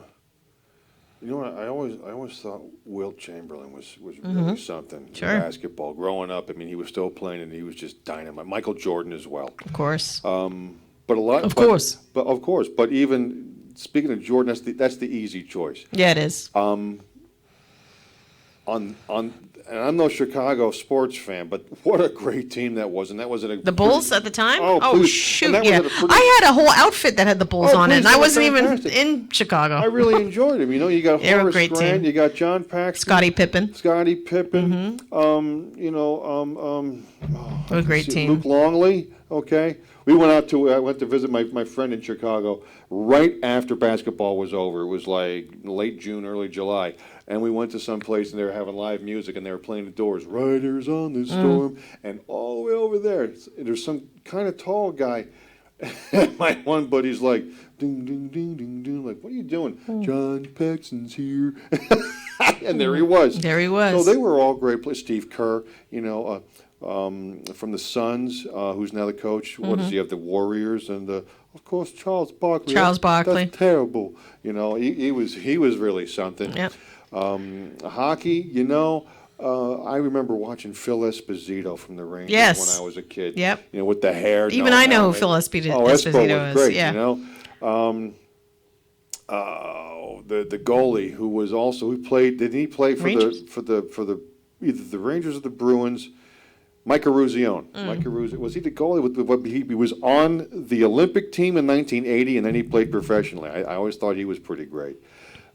What? I always thought Wilt Chamberlain was really something. in Sure. Basketball. Growing up, I mean, he was still playing, and he was just dynamite. Michael Jordan as well. Of course. But a lot. Of course. But of course. But even speaking of Jordan, that's the easy choice. Yeah, it is. And I'm no Chicago sports fan, but what a great team that was, and that was The Bulls at the time? Oh, Oh, please. shoot, And that was yeah. at a pretty- I had a whole outfit that had the Bulls Oh, on it, please, and I they were wasn't fantastic. even in Chicago. I really enjoyed him. You got They were a Horace great Grant, team. you got John Paxson, Scottie Pippen. Scottie Pippen, What a great team. Luke Longley. Okay, I went to visit my friend in Chicago right after basketball was over. It was like late June, early July, and we went to some place and they were having live music and they were playing the Doors. Riders on the Storm, and all the way over there's some kind of tall guy. My one buddy's like, ding, ding, ding, ding, ding. Like, what are you doing? John Paxson's here. And there he was. There he was. So they were all great players. Steve Kerr, from the Suns, who's now the coach. What does he have? The Warriors and of course Charles Barkley. Charles Barkley. That's terrible. He was really something. Yep. Hockey, I remember watching Phil Esposito from the Rangers when I was a kid. Yep. With the hair. Even I know who Phil Esposito was is. Great, yeah. The goalie who played. Did he play for Rangers? the either the Rangers or the Bruins? Mike Eruzione. Mike Eruzione, was he the goalie? He was on the Olympic team in 1980, and then he played professionally. I always thought he was pretty great.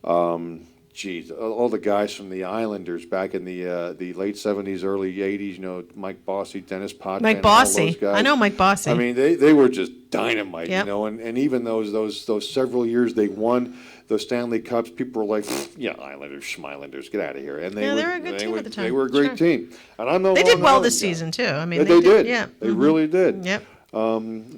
All the guys from the Islanders back in the late 70s, early 80s, Mike Bossy, Dennis Potvin, Mike Bossy. I know Mike Bossy. I mean, they were just dynamite, Yep. and even those several years they won the Stanley Cups, people were like, Islanders, Schmeilanders, get out of here. And they were a good team at the time. They were a great team. And I'm no They did Long well Island this guy. season, too. I mean, They did. Yeah. They really did. Yep.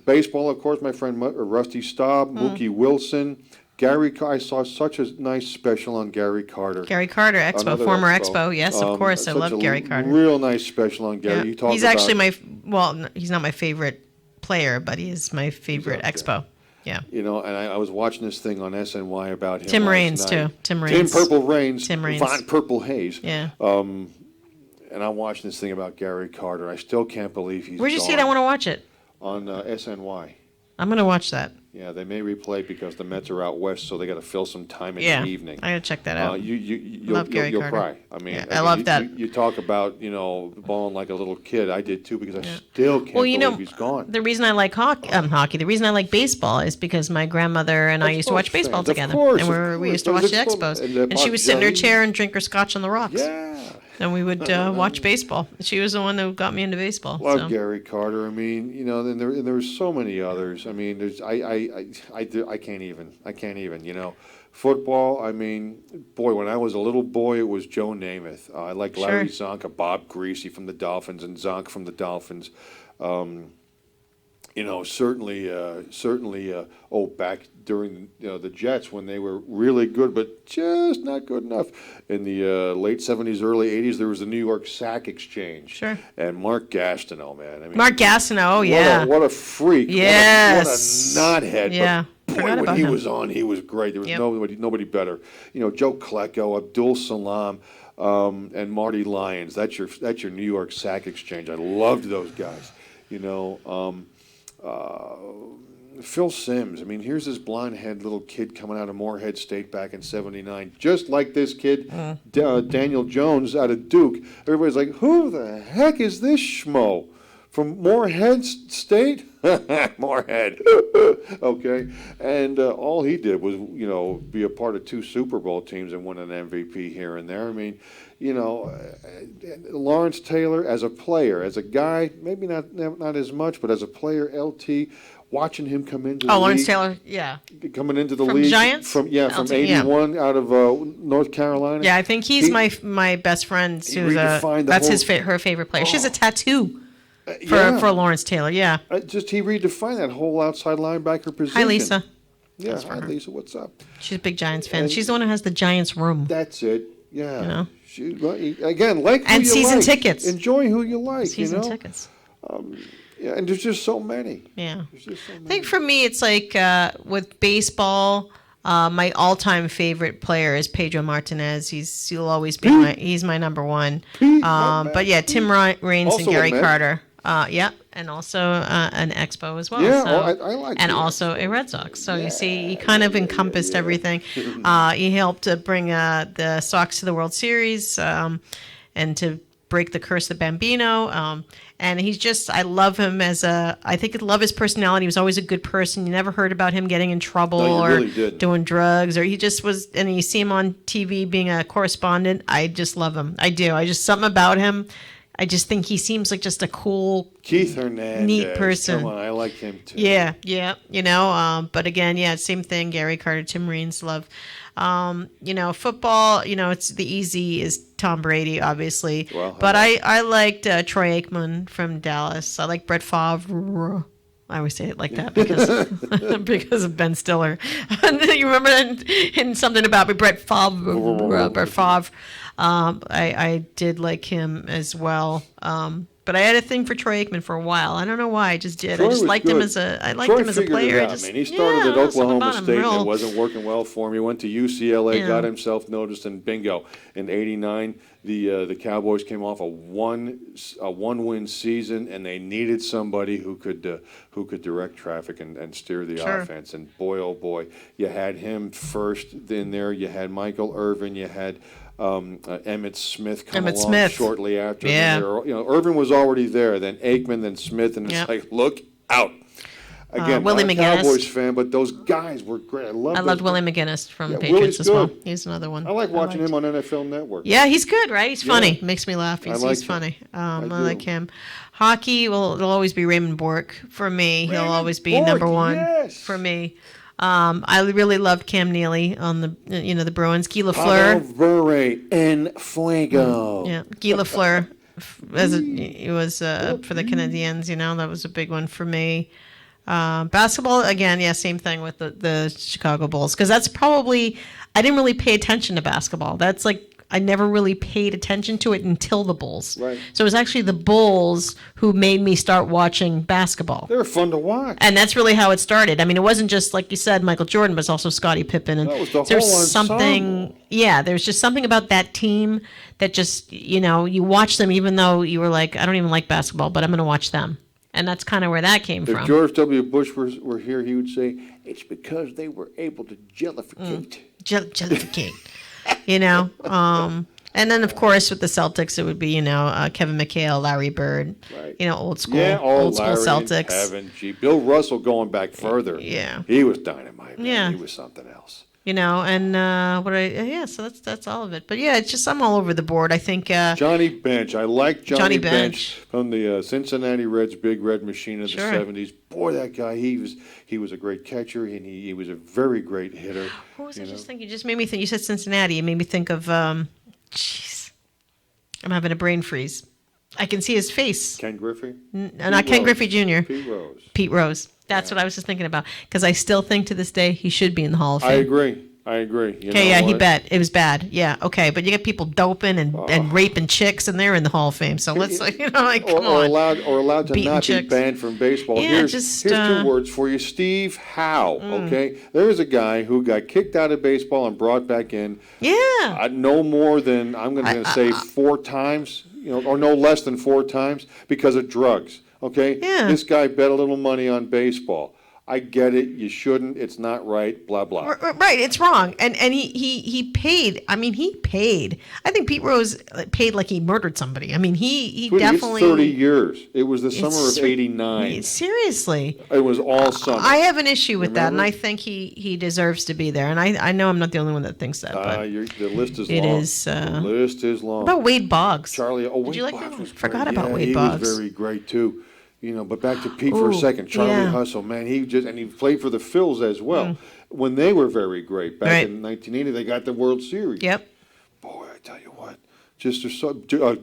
Baseball, of course, my friend Rusty Staub, Mookie Wilson, I saw such a nice special on Gary Carter. Gary Carter, Expo, Another former Expo. Yes, of course. I love Gary Carter. Real nice special on Gary. Yeah. You talk He's about, actually he's not my favorite player, but he is my favorite Expo. Yeah. And I was watching this thing on SNY about him. Tim last Raines, night. too. Tim Raines. Tim Purple Raines. Tim Raines. Von Purple Haze. Yeah. And I'm watching this thing about Gary Carter. I still can't believe he's Where'd you see it? gone. I want to watch it. On SNY. I'm going to watch that. Yeah, they may replay it because the Mets are out west, so they got to fill some time in the evening. I got to check that out. You'll Love Gary you'll Carter. cry. I mean, I love that. You talk about balling like a little kid. I did too because I still can't believe he's gone. The reason I like hockey, the reason I like baseball is because my grandmother and I used to watch baseball together, and we used to watch the Expos, and she would sit in her chair and drink her scotch on the rocks. Yeah. And we would watch baseball. She was the one that got me into baseball. Love Gary Carter. I mean, and there's so many others. I mean, I can't even. Football. I mean, boy, when I was a little boy, it was Joe Namath. I liked Larry Zonka, Bob Greasy from the Dolphins, and Zonk from the Dolphins. Certainly. Back during the Jets when they were really good, but just not good enough. In the late '70s, early '80s, there was the New York Sack Exchange. Sure. And Mark Gastineau, man. I mean, Mark Gastineau, yeah. What a freak. Yes. What a knothead. Yeah. But Forgot boy, about when he him. was on, he was great. There was nobody better. Joe Klecko, Abdul Salam, and Marty Lyons. That's your New York Sack Exchange. I loved those guys. Phil Simms. I mean, here's this blonde-head little kid coming out of Morehead State back in '79, just like this kid, Daniel Jones out of Duke. Everybody's like, who the heck is this schmo? From Morehead State? Morehead. Okay. And all he did was, be a part of 2 Super Bowl teams and win an MVP here and there. I mean, Lawrence Taylor as a player, as a guy, maybe not as much, but as a player, LT, watching him come into the league. Lawrence Taylor, yeah. Coming into the From league. Giants? From LT, 81 out of North Carolina. Yeah, I think he's my best friend. Her favorite player. She has a tattoo for Lawrence Taylor, yeah. He redefined that whole outside linebacker position. Hi, Lisa. Yeah, hi, Lisa. What's up? She's a big Giants fan. She's the one who has the Giants room. That's it. Yeah. Again, like who and you season like. tickets. Enjoy who you like. Season tickets. And there's just so many. Yeah. There's just so many. I think for me, it's like with baseball, my all-time favorite player is Pedro Martinez. He'll always be he's my number one. But yeah, Tim Raines and Gary Carter. And also an Expo as well. Yeah, so, I like and that. also a Red Sox. So you see, he kind of encompassed everything. He helped to bring the Sox to the World Series and to break the curse of Bambino. And he's just, I love him I think I love his personality. He was always a good person. You never heard about him getting in trouble doing drugs, or he just was, and you see him on TV being a correspondent. I just love him. I do. Something about him. I just think he seems like just a cool, Keith Hernandez, neat person. Come on, I like him too. Yeah. But again, same thing. Gary Carter, Tim Raines, love. Football. It's the easy is Tom Brady, obviously. Well, but I liked Troy Aikman from Dallas. I like Brett Favre. I always say it like that because of Ben Stiller. You remember in something about me, Brett Favre. I did like him as well. But But I had a thing for Troy Aikman for a while. I don't know why. I just did. Troy I just was liked good. him as a. I liked Troy him as a figured player. it I out, just, man. He started at something Oklahoma about him, State, and real- it wasn't working well for him. He went to UCLA, Yeah. got himself noticed, and bingo. In '89, the Cowboys came off a one-win season, and they needed somebody who could direct traffic and steer the Sure. offense. And boy, oh boy, you had him first in there. You had Michael Irvin. You had Emmitt Smith come Emmitt along Smith. shortly after. Yeah. And Irvin was already there. Then Aikman, then Smith, and it's Yep. like, look out. Again, Willie not a McGinnis. Cowboys fan, but those guys were great. I loved Willie McGinnis from Yeah, Patriots Willie's as well. good. He's another one. I like watching liked. him on NFL Network. Yeah, he's good, right? He's funny. Yeah. Makes me laugh. I He's, like he's him. funny. I do. like him. Hockey, well, it'll always be Raymond Bork for me. He'll Raymond always be Bork, number one yes. for me. I really loved Cam Neely on the Bruins. Guy Lafleur. Bure en fuego. Yeah, Guy Lafleur. He was for the Canadiens. That was a big one for me. Basketball, again, yeah, same thing with the Chicago Bulls, because that's probably, I didn't really pay attention to basketball. That's like, I never really paid attention to it until the Bulls. Right. So it was actually the Bulls who made me start watching basketball. They were fun to watch. And that's really how it started. I mean, it wasn't just, like you said, Michael Jordan, but it's also Scottie Pippen. And That was the there's whole something, ensemble. yeah, there's just something about that team that just, you watch them even though you were like, I don't even like basketball, but I'm going to watch them. And that's kind of where that came If from. George W. Bush were here, he would say, it's because they were able to jellificate. Jellificate. And then, of course, with the Celtics, it would be, Kevin McHale, Larry Bird, Right. old school, Yeah, old school Larry and Celtics. Kevin, Bill Russell going back further. Yeah. He was dynamite, man. Yeah. He was something else. So that's all of it. But yeah, it's just, I'm all over the board. I think, Johnny Bench. I like Johnny Johnny Bench. Bench. From the Cincinnati Reds, Big Red Machine of Sure. the 70s. Boy, that guy, he was a great catcher, and he was a very great hitter. what was I you know. just thinking? You just made me think, you said Cincinnati. It made me think of, jeez, I'm having a brain freeze. I can see his face. Ken Griffey? Not Ken Rose. Griffey Jr. Pete Rose. Pete Rose. That's what I was just thinking about. Because I still think to this day he should be in the Hall of Fame. I agree. You Okay, know yeah, he what? bet. It was bad. Yeah, okay. But you get people doping and raping chicks, and they're in the Hall of Fame. So let's, come or on. allowed to Beating not chicks. be banned from baseball. Yeah, here's just, here's two words for you. Steve Howe, okay? There's a guy who got kicked out of baseball and brought back in Yeah. no more than, I'm going to say 4 times, or no less than 4 times because of drugs, okay? Yeah. This guy bet a little money on baseball. I get it. You shouldn't. It's not right. Blah blah. Right, it's wrong. And he paid. I mean, he paid. I think Pete Rose paid like he murdered somebody. I mean, he Sweetie, definitely. It's 30 years. It was the summer It's of '89. Seriously. It was all summer. I have an issue with that, and Remember? I think he deserves to be there. And I know I'm not the only one that thinks that. But the list is it long. is, The list is long. what about Wade Boggs? Charlie, Did Wade you like Boggs him? was Forgot great. about Yeah, Wade he Boggs. was very great too. But back to Pete for a Ooh, second. Charlie yeah. Hustle, man, he played for the Phils as well. When they were very great back Right. in 1980, they got the World Series. Yep. Boy, I tell you what,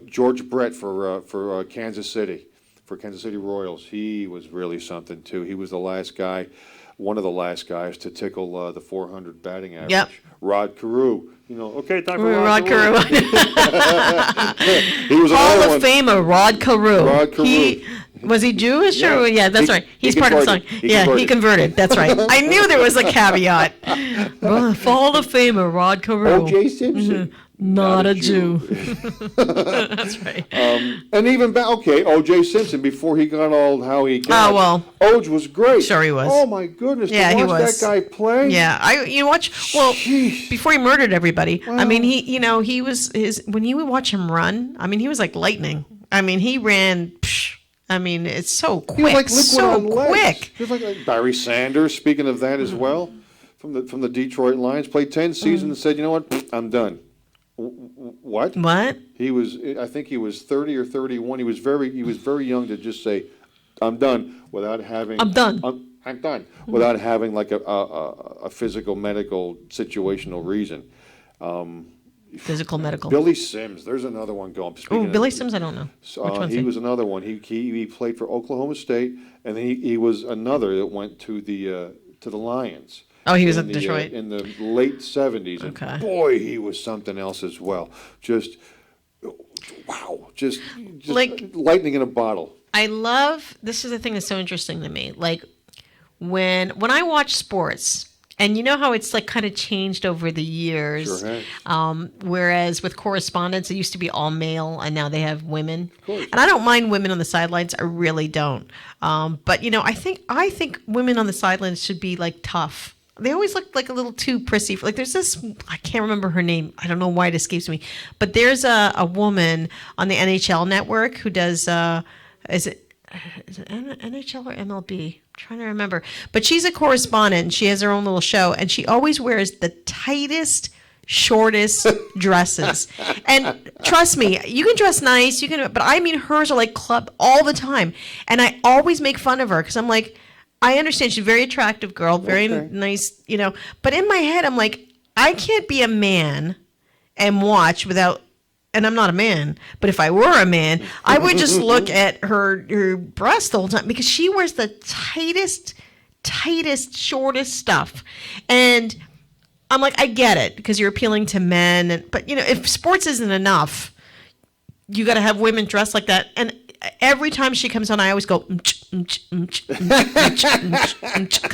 George Brett for Kansas City, for Kansas City Royals. He was really something too. He was the last guy, one of the last guys to tickle the 400 batting average. Yep. Rod Carew. Okay, time for Rod Carew. He was Hall another of one. Famer Rod Carew. Rod Carew. Was he Jewish? Yeah. Or, yeah, that's He- right. He's he part of the song. converted. He Yeah, he converted. converted. That's right. I knew there was a caveat. Hall of Famer Rod Carew. O.J. Simpson. Not a Jew. That's right. And even back, O.J. Simpson, before he got all how he got. Oh, well. Oj was great. Sure he was. Oh, my goodness. Yeah, to he watch was. that guy play. Yeah, you watch. Well, Sheesh. before he murdered everybody, I mean, Wow. he was his. When you would watch him run, I mean, he was like lightning. I mean, he ran. I mean, it's so quick, He was like liquid so on legs. quick. He was like Barry Sanders, speaking of that as well, from the Detroit Lions, played 10 seasons and said, you know what, I'm done. What? What? He was, I think he was 30 or 31. He was very young to just say, I'm done, without having. I'm done. I'm done, without having like a physical, medical, situational reason. Physical, medical. Billy Sims, there's another one going. Oh, Speaking of- Billy Sims, I don't know. Which one's he was another one. He played for Oklahoma State, and then he was another that went to the Lions. Oh, he was in at the, Detroit. in the late 70s. Okay. And boy, he was something else as well. Just wow, just Like- lightning in a bottle. I love, this is the thing that's so interesting to me. Like when I watch sports, and you know how it's like kind of changed over the years. Sure has. Whereas with correspondence, it used to be all male, and now they have women. Of course. And I don't mind women on the sidelines. I really don't. But you know, I think women on the sidelines should be like tough. They always look like a little too prissy. Like there's this, I can't remember her name. I don't know why it escapes me. But there's a woman on the NHL network who does. Is it NHL or MLB? I'm trying to remember. But she's a correspondent and she has her own little show and she always wears the tightest, shortest dresses. And trust me, you can dress nice, but I mean hers are like club all the time. And I always make fun of her because I'm like, I understand she's a very attractive girl, very nice, but in my head I'm like, I can't be a man and watch without. And I'm not a man, but if I were a man, I would just look at her breast the whole time because she wears the tightest, shortest stuff. And I'm like, I get it because you're appealing to men. But, if sports isn't enough, you got to have women dressed like that. And every time she comes on, I always go, because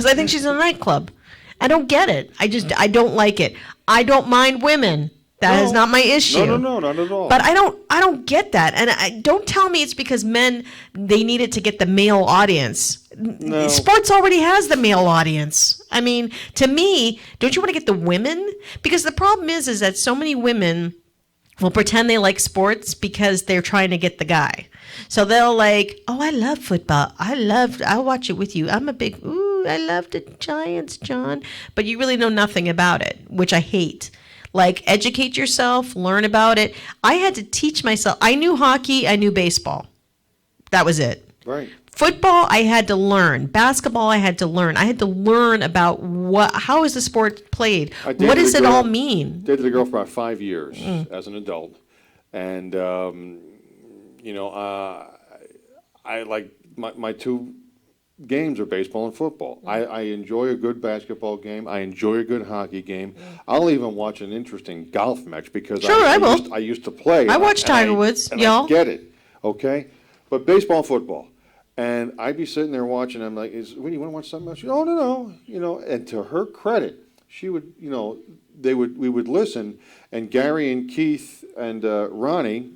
I think she's in a nightclub. I don't get it. I don't like it. I don't mind women. That is not my issue. No, not at all. But I don't get that. And don't tell me it's because men, they need it to get the male audience. No. Sports already has the male audience. I mean, to me, don't you want to get the women? Because the problem is that so many women will pretend they like sports because they're trying to get the guy. So they'll like, oh, I love football. I'll watch it with you. I love the Giants, John. But you really know nothing about it, which I hate. Like, educate yourself, learn about it. I had to teach myself. I knew hockey, I knew baseball. That was it. Right. Football, I had to learn. Basketball, I had to learn. I had to learn about how is the sport played? What does it all mean? Dated a girl for about 5 years as an adult. And, I like my two games are baseball and football. I enjoy a good basketball game. I enjoy a good hockey game. I'll even watch an interesting golf match because I used to play. I watch Tiger Woods, y'all. I get it, okay? But baseball and football. And I'd be sitting there watching. I'm like, "When you want to watch something else?" She, "Oh, no." And to her credit, she would, we would listen. And Gary and Keith and Ronnie,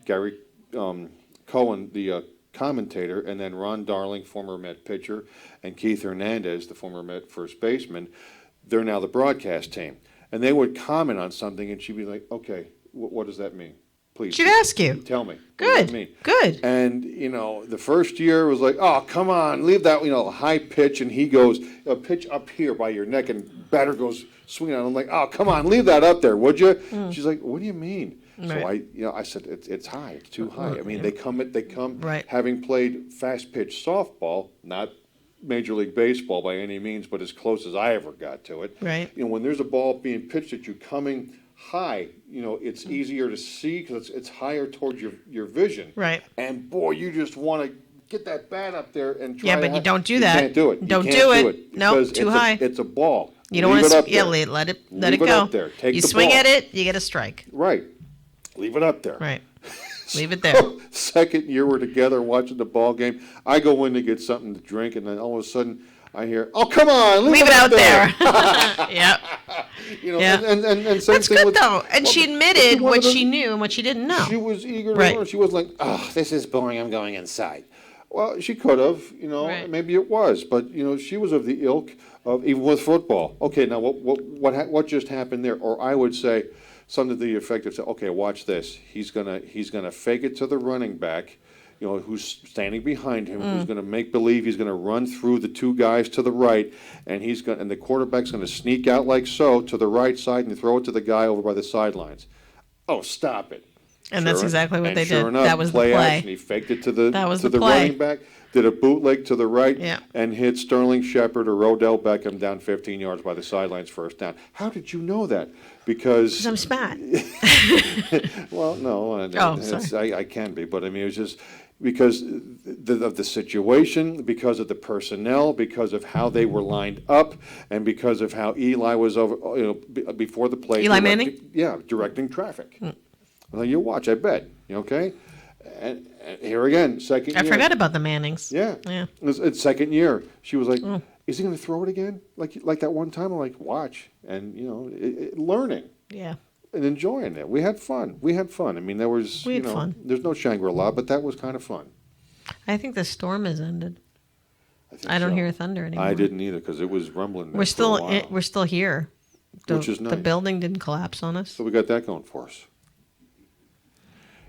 Gary Cohen, the commentator, and then Ron Darling, former Met pitcher, and Keith Hernandez, the former Met first baseman, they're now the broadcast team. And they would comment on something, and she'd be like, "Okay, what does that mean? Please." She'd ask you. Tell me. Good. What does that mean? Good. And, the first year was like, "Oh, come on, leave that, high pitch." And he goes, "A pitch up here by your neck," and batter goes swinging on. I'm like, "Oh, come on, leave that up there, would you?" She's like, "What do you mean?" Right. So I said, it's high, it's too high. I mean, they come Right. having played fast pitch softball, not Major League Baseball by any means, but as close as I ever got to it. Right. When there's a ball being pitched at you coming high, it's easier to see because it's higher towards your vision. Right. And boy, you just want to get that bat up there and try. Yeah, but you don't do that. You can't do it. Don't You can't do it. No, because too high. It's a ball. You don't Leave want it up to. there. Yeah, let it Leave it go. up there. Take you the swing ball. at it, you get a strike. Right. Leave it up there. Right. Leave it there. Second year we're together watching the ball game. I go in to get something to drink, and then all of a sudden I hear, "Oh, come on, leave it out there." Yep. Yeah. And same That's thing good with, though. And well, she but admitted one what of the- she knew and what she didn't know. She was eager to Right. learn. She wasn't like, "Oh, this is boring. I'm going inside." Well, she could have, Right. maybe it was, but she was of the ilk of even with football. Okay, now what just happened there? Or I would say something to the effect of, "Okay, watch this. He's gonna fake it to the running back, who's standing behind him, who's gonna make believe he's gonna run through the two guys to the right, and the quarterback's gonna sneak out like so to the right side and throw it to the guy over by the sidelines." Oh, stop it. And that's exactly what they Sure did. enough, That was the play play. action. He faked it to the That was to the the play. running back, did a bootleg to the right, Yeah. and hit Sterling Shepard or Rodell Beckham down 15 yards by the sidelines first down. How did you know that? Because I'm smart. well, no, sorry. I can be, but I mean, it was just because of the situation, because of the personnel, because of how they were lined up, and because of how Eli was over, before the play. Eli Manning? Yeah, directing traffic. I'm like, you'll watch, I bet. Okay? And here again, second year. I forgot about the Mannings. Yeah. Yeah. It's second year. She was like, is he going to throw it again? Like that one time? I'm like, watch. And, learning. Yeah. And enjoying it. We had fun. I mean, there was, fun. There's no Shangri-La, but that was kind of fun. I think the storm has ended. I don't hear thunder anymore. I didn't either because it was rumbling. We're still here. Which is nice. The building didn't collapse on us. So we got that going for us.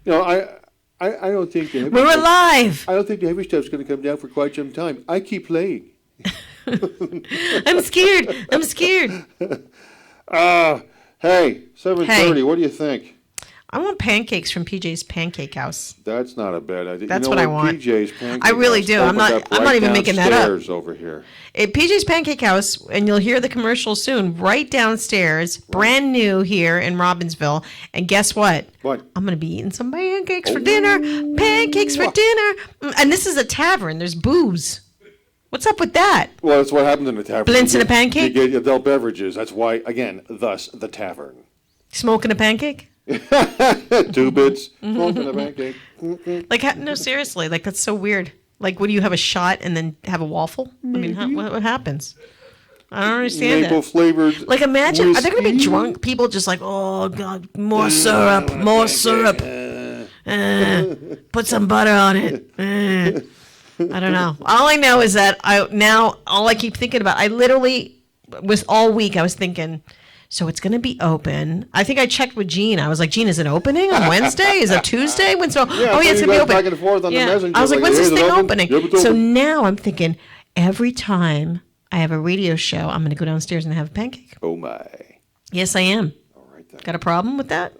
I don't think the we're alive. I don't think the heavy stuff's going to come down for quite some time. I keep playing. I'm scared. Hey, 7:30. Hey. What do you think? I want pancakes from PJ's Pancake House. That's not a bad idea. That's what I want. PJ's Pancake I really House do. I'm not even making that up. Over here. At PJ's Pancake House, and you'll hear the commercial soon, right downstairs, brand new here in Robbinsville. And guess what? What? I'm going to be eating some pancakes for dinner. Pancakes for dinner. And this is a tavern. There's booze. What's up with that? Well, that's what happens in the tavern. Blints and a pancake? You get adult beverages. That's why, again, thus the tavern. Smoking a pancake? 2 bits. Smoking a pancake. Like, no, seriously. Like, that's so weird. Like, what do you have a shot and then have a waffle? I mean, what happens? I don't understand Maple that. flavored. Like, imagine, are there going to be whiskey? drunk people just like, oh, God, more syrup. Put some butter on it. I don't know. All I know is that all I keep thinking about, I literally was all week, I was thinking, so it's going to be open. I think I checked with Gene. I was like, Gene, is it opening on Wednesday? Is it Tuesday? It's going to be open. Back and forth on the messenger. I was like, when's this thing opening? Yeah, so now I'm thinking, every time I have a radio show, I'm going to go downstairs and have a pancake. Oh, my. Yes, I am. All right, then. Got a problem with that?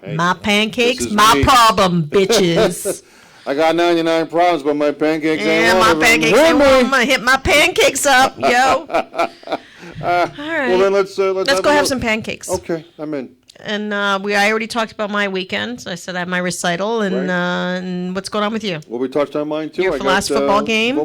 Hey, my pancakes, this is my me. problem, bitches. I got 99 problems, but my pancakes ain't Yeah, one my of them. pancakes. I'm gonna hit my pancakes up, yo. All right. Well, then let's go have some pancakes. Okay, I'm in. And I already talked about my weekend. So I said I have my recital, and what's going on with you? Well, we touched on mine too. Your last football game.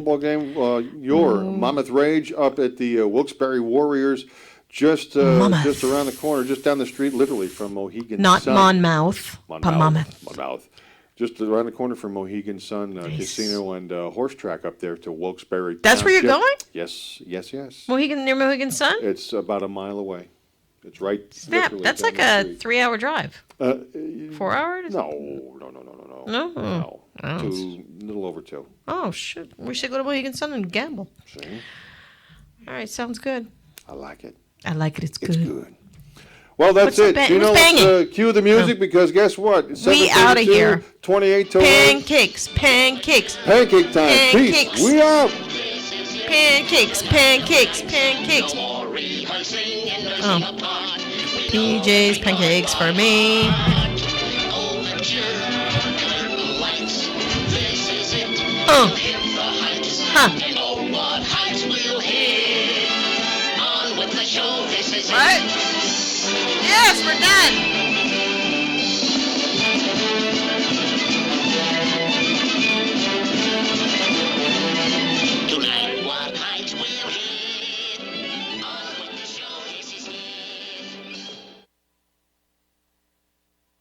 Your Monmouth Rage up at the Wilkes-Barre Warriors, just around the corner, just down the street, literally from Mohegan. Not Sun. Monmouth. Monmouth. Just around the corner from Mohegan Sun Casino and horse track up there to Wilkes-Barre. That's where you're going? Yes. Near Mohegan Sun? It's about a mile away. It's right. Snap. That's like a 3-hour drive. 4 hours? No. No? No. A little over 2. Oh, shit. We should go to Mohegan Sun and gamble. See? All right, sounds good. I like it. It's good. It's good. Well, that's What's it. banging? Cue the music because guess what? We out of here. 28 till Pancakes. Pancake time. Pancakes. Peace. We out. Pancakes. PJ's Pancakes for me. What? Yes, we're done.